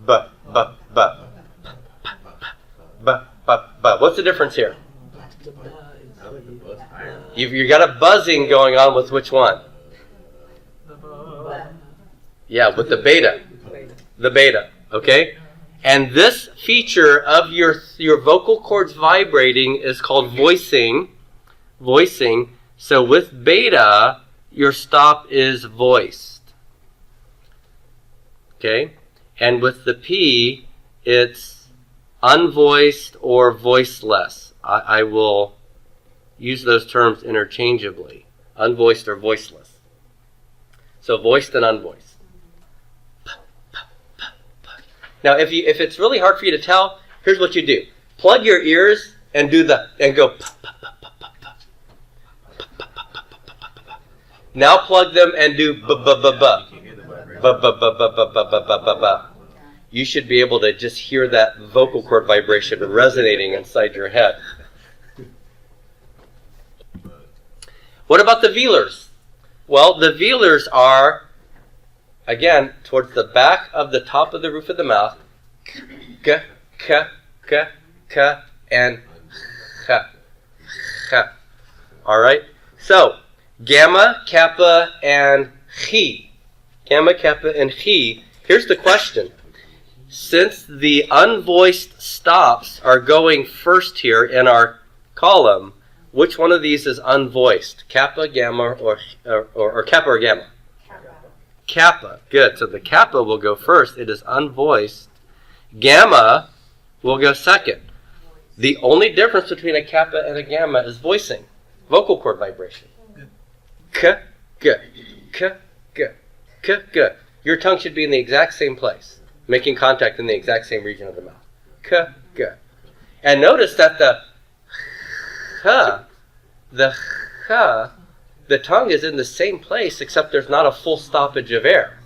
b, b, b. B, b, b. What's the difference here? You've got a buzzing going on with which one? Yeah, with the beta. The beta, okay? And this feature of your vocal cords vibrating is called voicing. Voicing. So with beta, your stop is voiced. Okay? And with the P, it's unvoiced or voiceless. I will use those terms interchangeably. Unvoiced or voiceless. So voiced and unvoiced. Now, if it's really hard for you to tell, here's what you do: plug your ears and go. Now plug them and do You should be able to just hear that vocal cord vibration resonating inside your head. What about the velars? Well, the velars are, again, towards the back of the top of the roof of the mouth. K, k, k, k, and k, k. All right? So, gamma, kappa, and chi. Gamma, kappa, and chi. Here's the question. Since the unvoiced stops are going first here in our column, which one of these is unvoiced? Kappa, gamma, or kappa or gamma? Kappa. Good. So the kappa will go first. It is unvoiced. Gamma will go second. The only difference between a kappa and a gamma is voicing. Vocal cord vibration. K, g, k, g, k, g. Your tongue should be in the exact same place, making contact in the exact same region of the mouth. K, g. And notice that the tongue is in the same place, except there's not a full stoppage of air.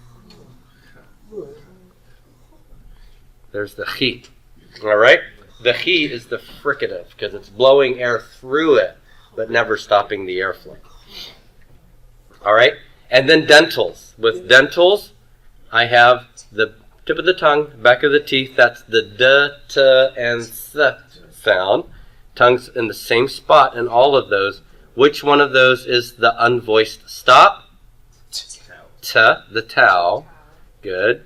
There's the chi. All right? The chi is the fricative, because it's blowing air through it, but never stopping the airflow. All right? And then dentals. With dentals, I have the tip of the tongue, back of the teeth. That's the d, t, and th sound. Tongue's in the same spot in all of those. Which one of those is the unvoiced stop? T, the tau. Good.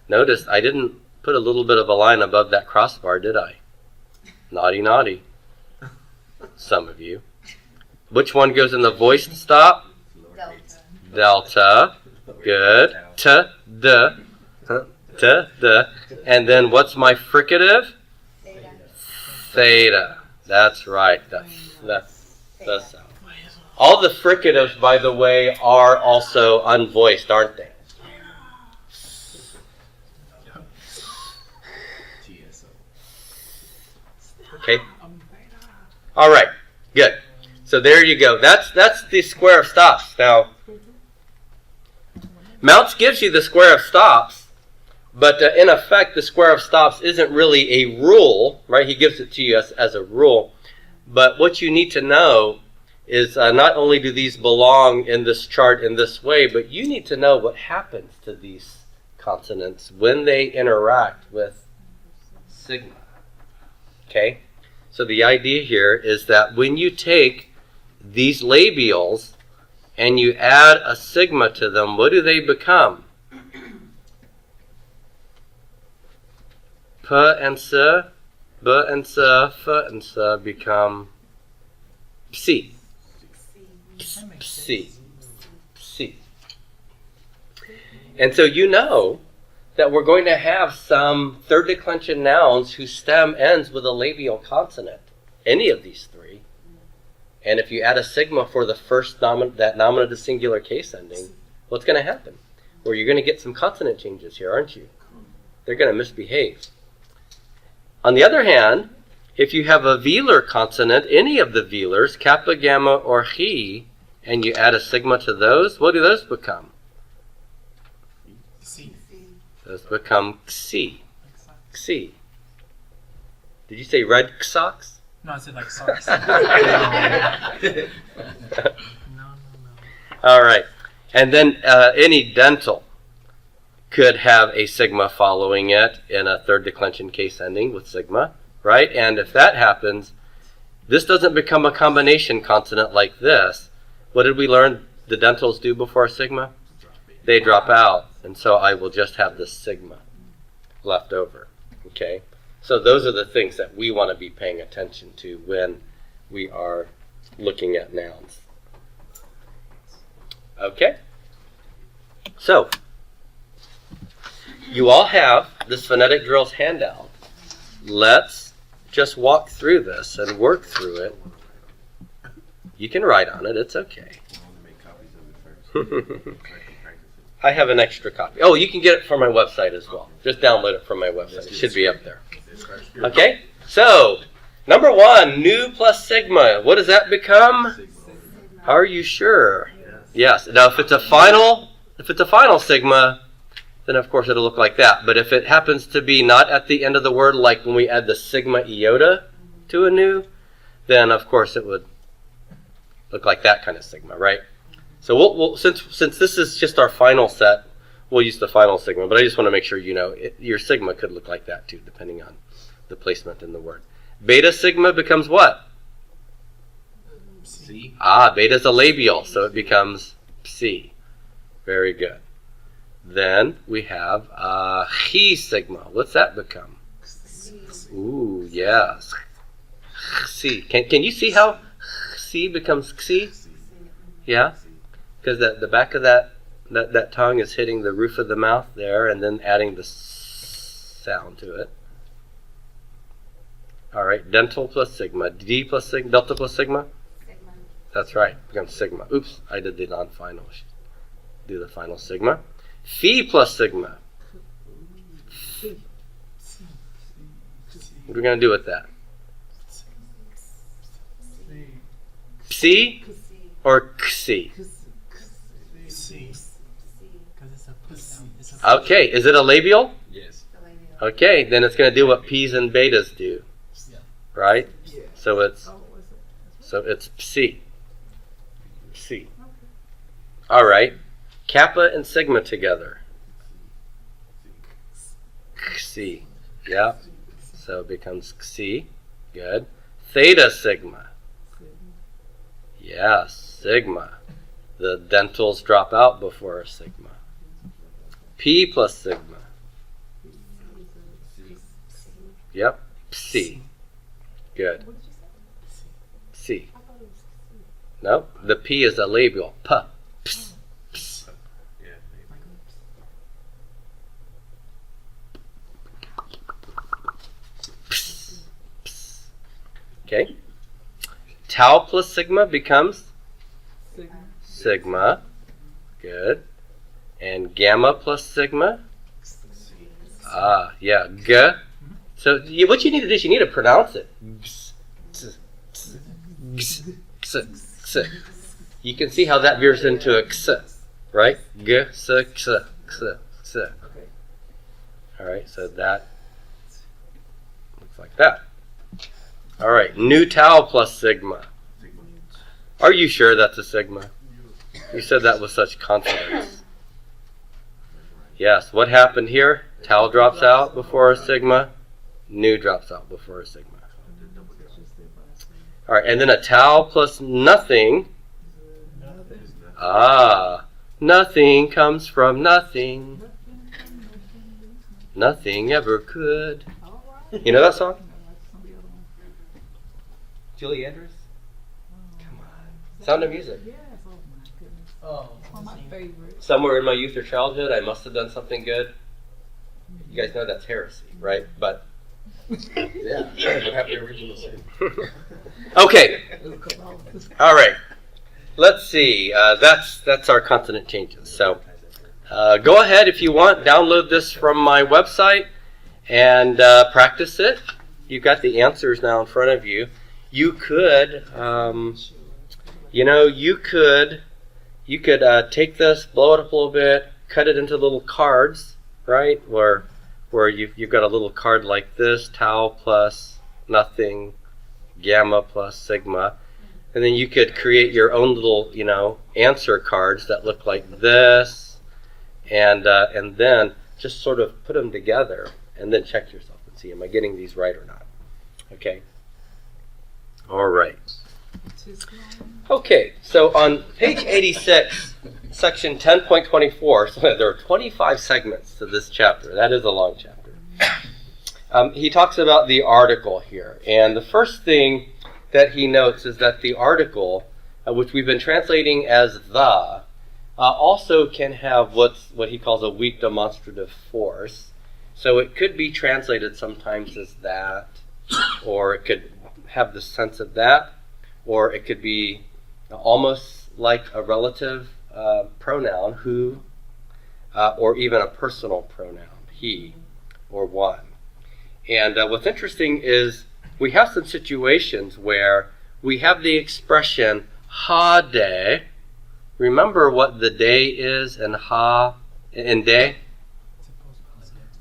Notice I didn't put a little bit of a line above that crossbar, did I? Naughty, naughty. Some of you. Which one goes in the voiced stop? Delta. Good. T, d. T, d. And then what's my fricative? Theta. That's right. The sound. All the fricatives, by the way, are also unvoiced, aren't they? Okay. All right. Good. So there you go. That's the square of stops. Now, Mounce gives you the square of stops, but in effect, the square of stops isn't really a rule, right? He gives it to you as a rule. But what you need to know is not only do these belong in this chart in this way, but you need to know what happens to these consonants when they interact with sigma. Okay? So the idea here is that when you take these labials and you add a sigma to them, what do they become? P and S, B and S, F and S become psi. Psi. Psi. And so you know that we're going to have some third declension nouns whose stem ends with a labial consonant. Any of these three. And if you add a sigma for the first that nominative singular case ending, what's going to happen? Well, you're going to get some consonant changes here, aren't you? They're going to misbehave. On the other hand, if you have a velar consonant, any of the velars, kappa, gamma, or chi, and you add a sigma to those, what do those become? C. Those become xi. Xi. Did you say red socks? No, I said like socks. No. All right. And then any dental could have a sigma following it in a third declension case ending with sigma, right? And if that happens, this doesn't become a combination consonant like this. What did we learn the dentals do before sigma? They drop out. And so I will just have this sigma left over, okay? So those are the things that we want to be paying attention to when we are looking at nouns. Okay? So, you all have this phonetic drills handout. Let's just walk through this and work through it. You can write on it, it's okay. I have an extra copy. Oh, you can get it from my website as well. Just download it from my website. It should be up there. Okay? So, number one, nu plus sigma. What does that become? Are you sure? Yes. Now, if it's a final sigma, then of course it'll look like that. But if it happens to be not at the end of the word, like when we add the sigma iota to a nu, then of course it would look like that kind of sigma, right? So we'll since this is just our final set, we'll use the final sigma. But I just want to make sure you know your sigma could look like that too, depending on the placement in the word. Beta sigma becomes what? C. Beta is a labial, so it becomes psi. Very good. Then we have chi sigma. What's that become? Ooh, yes. Xi. Can you see how xi becomes xi? Yeah? Because the back of that tongue is hitting the roof of the mouth there and then adding the sound to it. All right, dental plus sigma. D plus sigma, delta plus sigma? Sigma. That's right, becomes sigma. Oops, I did the non-final. Do the final sigma. Phi plus sigma. What are we going to do with that? Psi or xi? C. Because it's a pussy. Okay, is it a labial? Yes. Okay, then it's going to do what p's and betas do, right? So it's psi. Psi. All right, kappa and sigma together. Xi. Yeah. So it becomes xi. Good. Theta sigma. Yes, sigma. The dentals drop out before a sigma. P plus sigma. Yep. Psi. Good. Psi. No, the P is a labial. P. Ps. Ps. Yeah. Ps. Ps. Okay. Tau plus sigma becomes sigma. Good. And gamma plus sigma? Yeah. G. So what you need to do is you need to pronounce it. You can see how that veers into a x, right? G, s, x, x, x. All right, so that looks like that. All right, nu tau plus sigma. Are you sure that's a sigma? You said that with such confidence. Yes, what happened here? Tau drops out before a sigma. Nu drops out before a sigma. All right, and then a tau plus nothing. Nothing comes from nothing. Nothing ever could. You know that song? Julie Andrews? Come on. Sound of Music. Oh, my favorite. Somewhere in my youth or childhood, I must have done something good. You guys know that's heresy, right? But Yeah. What happened to original sin? okay. All right. Let's see. That's our consonant changes. So go ahead if you want. Download this from my website and practice it. You've got the answers now in front of you. You could, you could take this, blow it up a little bit, cut it into little cards, right? Where you've got a little card like this: tau plus nothing, gamma plus sigma. And then you could create your own little, answer cards that look like this, and then just sort of put them together, and then check yourself and see, am I getting these right or not? Okay. All right. Okay, so on page 86, section 10.24, so there are 25 segments to this chapter. That is a long chapter. He talks about the article here, and the first thing that he notes is that the article, which we've been translating as the, also can have what he calls a weak demonstrative force. So it could be translated sometimes as that, or it could have the sense of that, or it could be almost like a relative pronoun, who, or even a personal pronoun, he or one. And what's interesting is we have some situations where we have the expression ha de. Remember what the day is in ha, in de?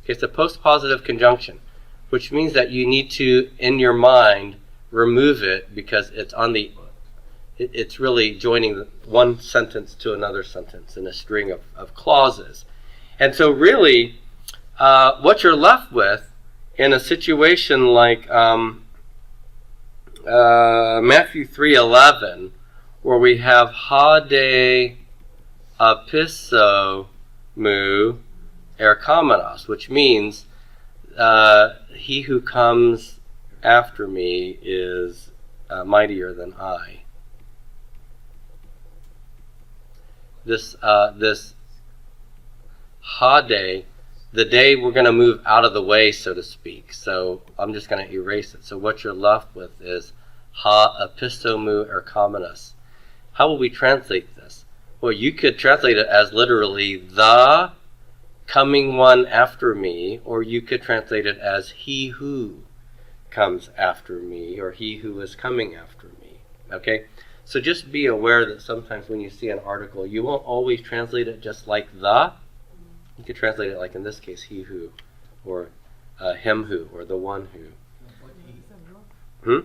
It's a postpositive conjunction, which means that you need to, in your mind, remove it because it's on the, it's really joining one sentence to another sentence in a string of clauses. And so really, what you're left with in a situation like Matthew 3:11, where we have ha de apisso mu erkomenos, which means he who comes after me is mightier than I. This ha de, the day we're going to move out of the way, so to speak. So I'm just going to erase it. So what you're left with is ha epistomu erkomenos. How will we translate this? Well, you could translate it as literally the coming one after me, or you could translate it as he who comes after me, or he who is coming after me. Okay? So just be aware that sometimes when you see an article, you won't always translate it just like the. You could translate it like in this case, he who, or him who, or the one who.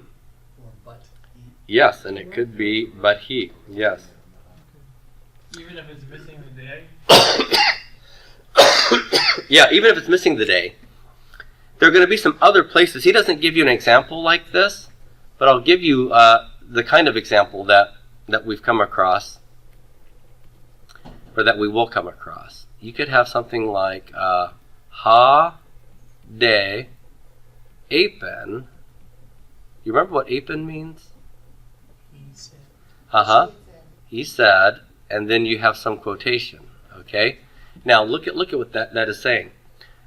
Yes, and it could be but he. Yes. Even if it's missing the day? Yeah, even if it's missing the day. There are going to be some other places. He doesn't give you an example like this, but I'll give you the kind of example that we've come across, or that we will come across. You could have something like ha de apen. You remember what apen means? He said. He said, and then you have some quotation. Okay. Now look at what that is saying.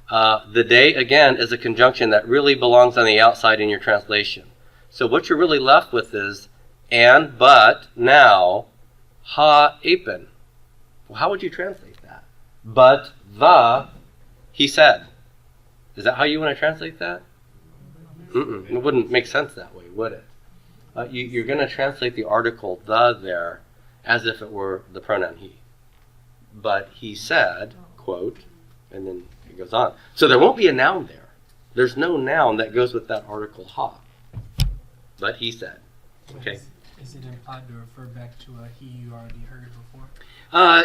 The day again is a conjunction that really belongs on the outside in your translation. So what you're really left with is and, but, now, ha apen. Well, how would you translate that? But he said. Is that how you want to translate that? It wouldn't make sense that way, would it? You're going to translate the article the there as if it were the pronoun he. But he said, quote, and then it goes on. So there won't be a noun there. There's no noun that goes with that article ha. But he said. Okay. Is it implied to refer back to a he you already heard before?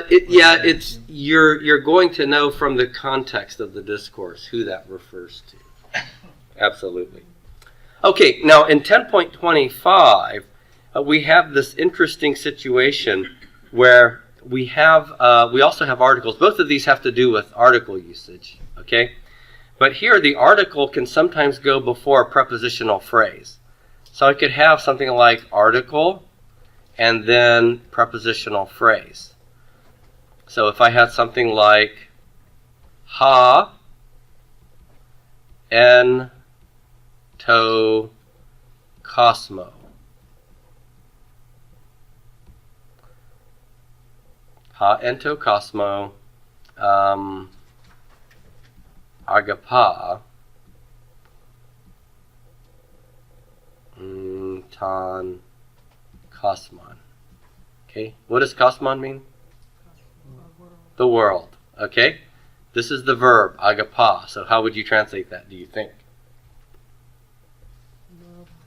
It's you're going to know from the context of the discourse who that refers to. Absolutely. Okay, now in 10.25, we have this interesting situation where we also have articles. Both of these have to do with article usage, okay? But here the article can sometimes go before a prepositional phrase. So I could have something like article and then prepositional phrase. So if I had something like ha en to cosmo. Ha ento cosmo agapa tan cosmon. Okay, what does cosmon mean? The world. Okay, this is the verb agapa. So how would you translate that, do you think?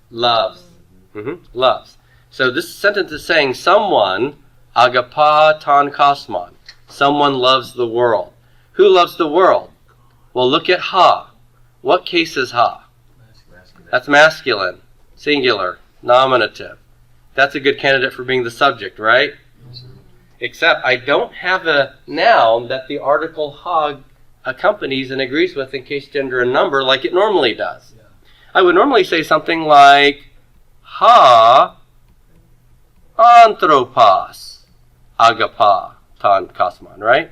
Loves. Loves. So this sentence is saying someone agapa tan cosmon. Someone loves the world. Who loves the world? Well, look at ha. What case is ha? That's masculine, singular, nominative. That's a good candidate for being the subject, right? Except I don't have a noun that the article ha accompanies and agrees with in case, gender, and number like it normally does. I would normally say something like ha anthropos agapa tan cosmon, right?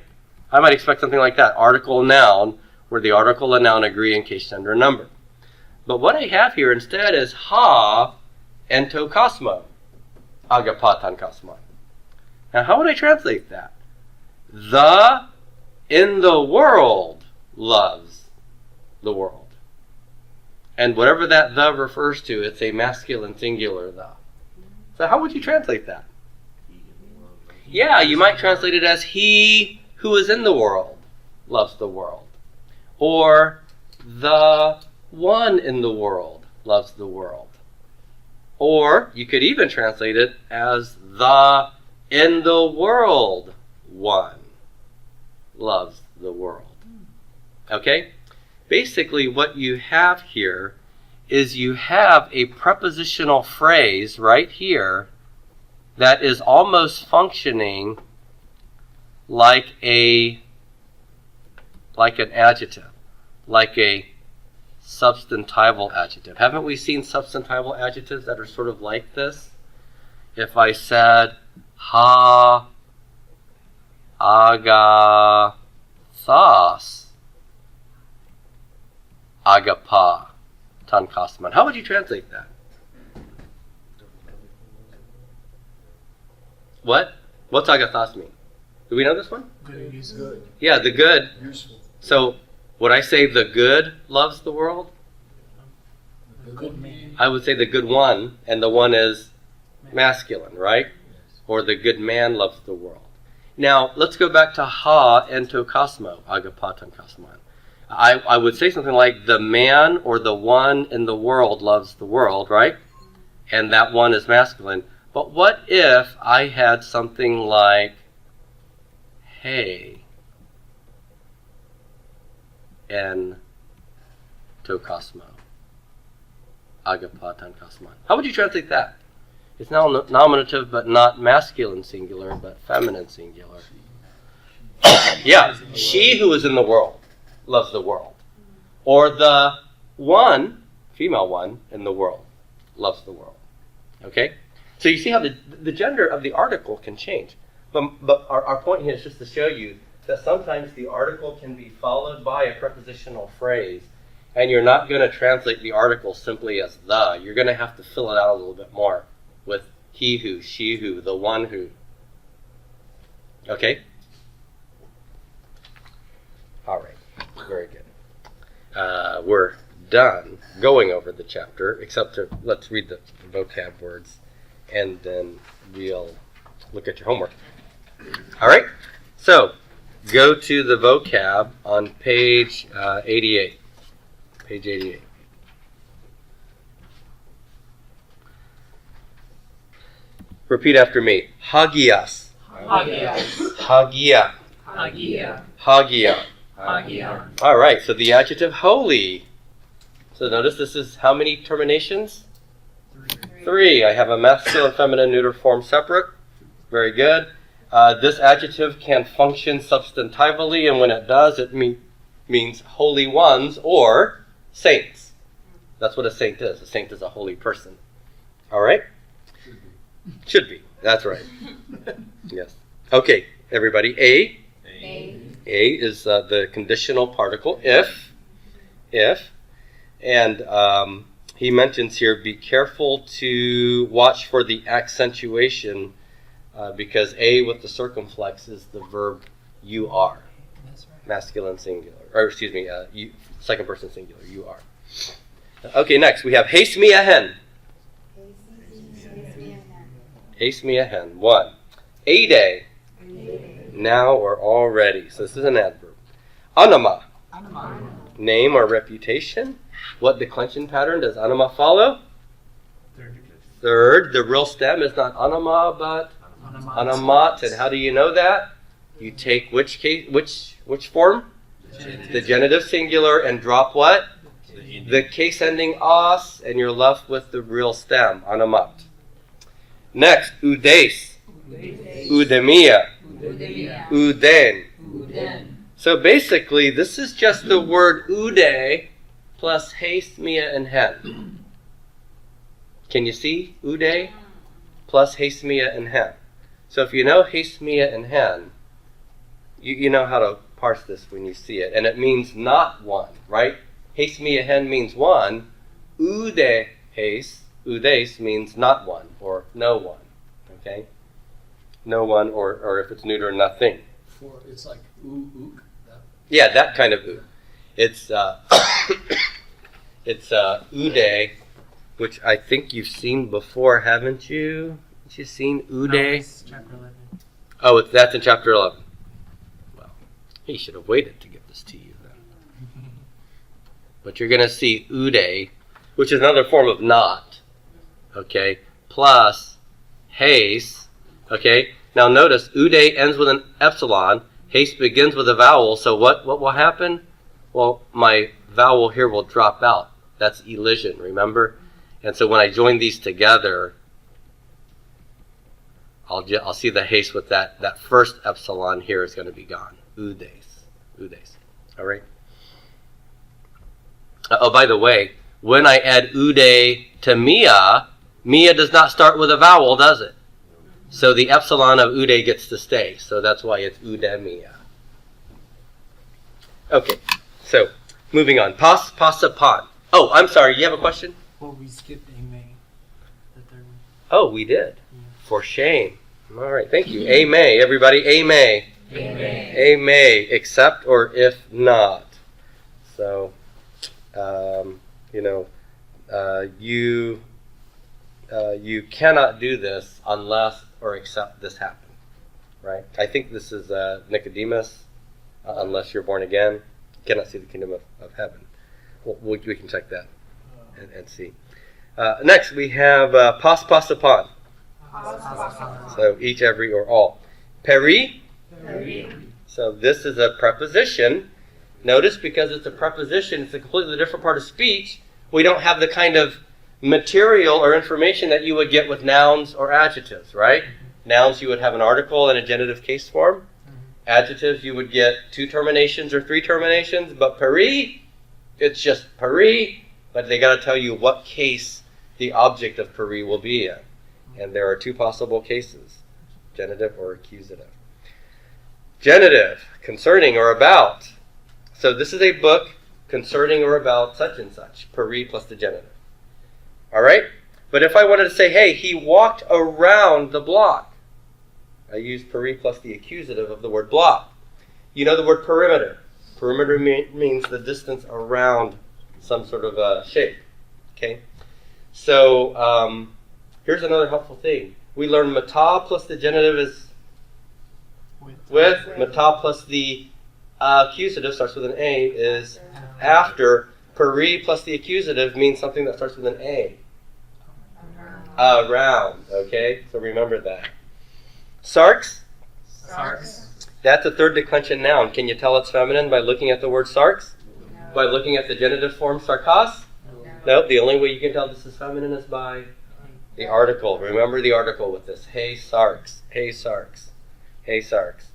I might expect something like that, article noun, where the article and noun agree in case, gender, and number. But what I have here instead is ha ento cosmo agapa tan cosmon. Now how would I translate that? The in the world loves the world. And whatever that the refers to, it's a masculine singular the. So how would you translate that? Yeah, you might translate it as he who is in the world loves the world. Or the one in the world loves the world. Or you could even translate it as the in the world one loves the world. Okay? Basically what you have here is you have a prepositional phrase right here that is almost functioning like an adjective, like a substantival adjective. Haven't we seen substantival adjectives that are sort of like this? If I said ha aga thos agapa tan cosmon. How would you translate that? What? What's agathos mean? Do we know this one? Good. Yeah, the good. Useful. So would I say the good loves the world? The good man. I would say the good one, and the one is masculine, right? Or the good man loves the world. Now, let's go back to ha ento cosmo, agapa tan cosmon. I would say something like the man or the one in the world loves the world, right? And that one is masculine. But what if I had something like hey en to cosmo agapa tan cosmon? How would you translate that? It's now nominative, but not masculine singular, but feminine singular. Yeah, she who is in the world loves the world. Or the one, female one, in the world loves the world. Okay? So you see how the gender of the article can change. But our point here is just to show you that sometimes the article can be followed by a prepositional phrase, and you're not going to translate the article simply as the. You're going to have to fill it out a little bit more with he who, she who, the one who. Okay? All right. Very good. We're done going over the chapter, except let's read the vocab words, and then we'll look at your homework. All right? So, go to the vocab on page 88. Page 88. Repeat after me. Hagias. Hagias. Hagia. Hagia. Hagia. Hagia. All right, so the adjective holy. So notice this is how many terminations? 3. I have a masculine, feminine, neuter form separate. Very good. This adjective can function substantively, and when it does, it means holy ones or saints. That's what a saint is. A saint is a holy person. All right? Should be. That's right. Yes. Okay, everybody. A is the conditional particle if. And he mentions here, be careful to watch for the accentuation because A with the circumflex is the verb you are. That's right. Masculine singular. Or excuse me, second person singular, you are. Okay, next we have haste me a hen. Haste me a hen. 1. A day. Now or already. So this is an adverb. Anama. Name or reputation. What declension pattern does anama follow? Third. The real stem is not anama but anamat. And how do you know that? You take which form? The genitive singular and drop what? The case ending os, and you're left with the real stem, anamat. Next, udes, udemia, uden. So basically, this is just the word ude plus haste, mia, and hen. Can you see ude plus haste, mia, and hen? So if you know haste, mia, and hen, you know how to parse this when you see it. And it means not one, right? Haste, mia, hen means one. Ude haste, udes means not one or no one. Okay? No one or if it's neuter, nothing. It's like ook. Yeah, that kind of oo. It's it's ude, which I think you've seen before, haven't you? Haven't you seen ude? No, it's chapter 11. Oh, that's in chapter 11. Well, he should have waited to give this to you then. But you're going to see ude, which is another form of not, okay, plus haste, okay. Now notice, ude ends with an epsilon, haste begins with a vowel, so what will happen? Well, my vowel here will drop out. That's elision, remember? And so when I join these together, I'll see the haste with that first epsilon here is going to be gone. Udes. All right? Oh, by the way, when I add ude to mia, mia does not start with a vowel, does it? So the epsilon of ude gets to stay. So that's why it's udemia. Okay, so moving on. Pasa, pan. Oh, I'm sorry, you have a question? Well, we skipped Amen. The third one. Oh, we did. Yeah. For shame. All right, thank you. Amen, everybody. Amen. Amen, except or if not. So, you cannot do this unless or except this happen, right? I think this is Nicodemus. Unless you're born again, you cannot see the kingdom of heaven. We can check that and see. Next, we have pas upon. So each, every, or all. Peri. So this is a preposition. Notice because it's a preposition, it's a completely different part of speech. We don't have the kind of material or information that you would get with nouns or adjectives, right? Nouns, you would have an article and a genitive case form. Adjectives, you would get 2 terminations or 3 terminations. But peri, it's just peri, but they got to tell you what case the object of peri will be in. And there are 2 possible cases, genitive or accusative. Genitive, concerning or about. So this is a book concerning or about such and such, peri plus the genitive. All right? But if I wanted to say, hey, he walked around the block, I use peri plus the accusative of the word block. You know the word perimeter. Perimeter means the distance around some sort of shape. Okay? So here's another helpful thing. We learn mata plus the genitive is with. Mata plus the accusative starts with an A is after. Peri plus the accusative means something that starts with an A. Around. Okay? So remember that. Sarx? That's a third declension noun. Can you tell it's feminine by looking at the word sarx? No. By looking at the genitive form sarkas? No. The only way you can tell this is feminine is by the article. Remember the article with this. Hey sarx. Hey sarx. Hey sarx.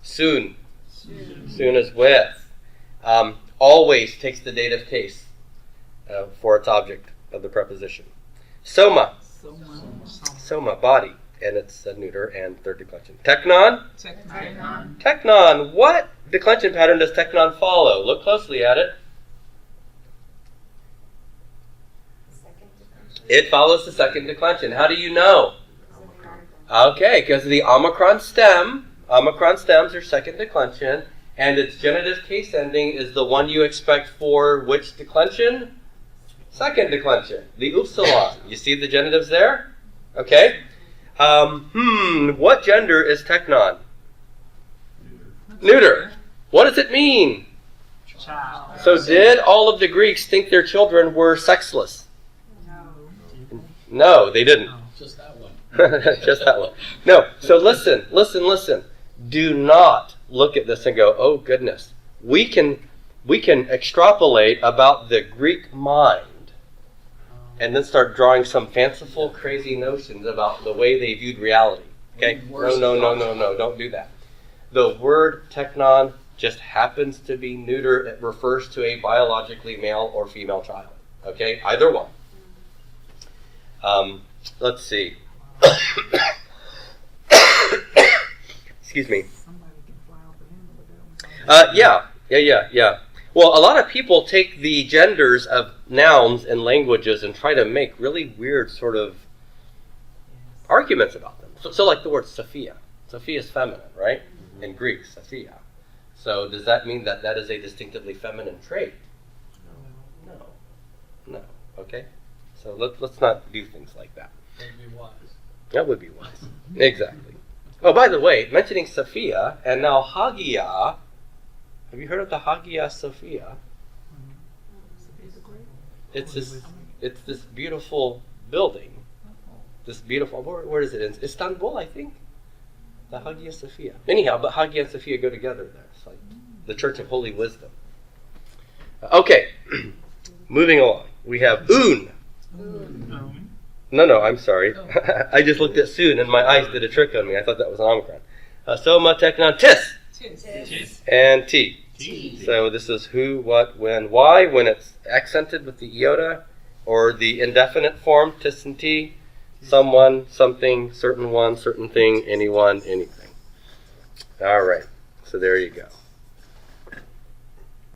Soon. Soon is with. Always takes the dative case for its object of the preposition. Soma. Soma, body. And it's a neuter and third declension. Teknon? Teknon. What declension pattern does teknon follow? Look closely at it. It follows the second declension. How do you know? Okay, because the omicron stems are second declension, and its genitive case ending is the one you expect for which declension? Second declension, the upsilon. You see the genitives there? Okay. What gender is teknon? Neuter. What does it mean? Child. So did all of the Greeks think their children were sexless? No, they didn't. Just that one. Just that one. No, so listen. Do not look at this and go, oh goodness. We can extrapolate about the Greek mind and then start drawing some fanciful, crazy notions about the way they viewed reality. Okay? No, don't do that. The word teknon just happens to be neuter. It refers to a biologically male or female child. Okay? Either one. Let's see. Excuse me. Yeah. Well, a lot of people take the genders of nouns in languages and try to make really weird sort of arguments about them. So like the word Sophia. Sophia is feminine, right? In Greek, Sophia. So does that mean that that is a distinctively feminine trait? No. Okay? So let's not do things like that. That'd be wise. That would be wise. Exactly. Oh, by the way, mentioning Sophia and now Hagia. Have you heard of the Hagia Sophia? It's this beautiful building. This beautiful, where is it? In Istanbul, I think? The Hagia Sophia. Anyhow, but Hagia and Sophia go together there. It's like the Church of Holy Wisdom. Okay, moving along. We have Un. No, I'm sorry. I just looked at soon and my eyes did a trick on me. I thought that was an omicron. Soma, teknon, tis. Tis. And T. So this is who, what, when, why, when it's accented with the iota, or the indefinite form, tis and T, someone, something, certain one, certain thing, anyone, anything. All right, so there you go.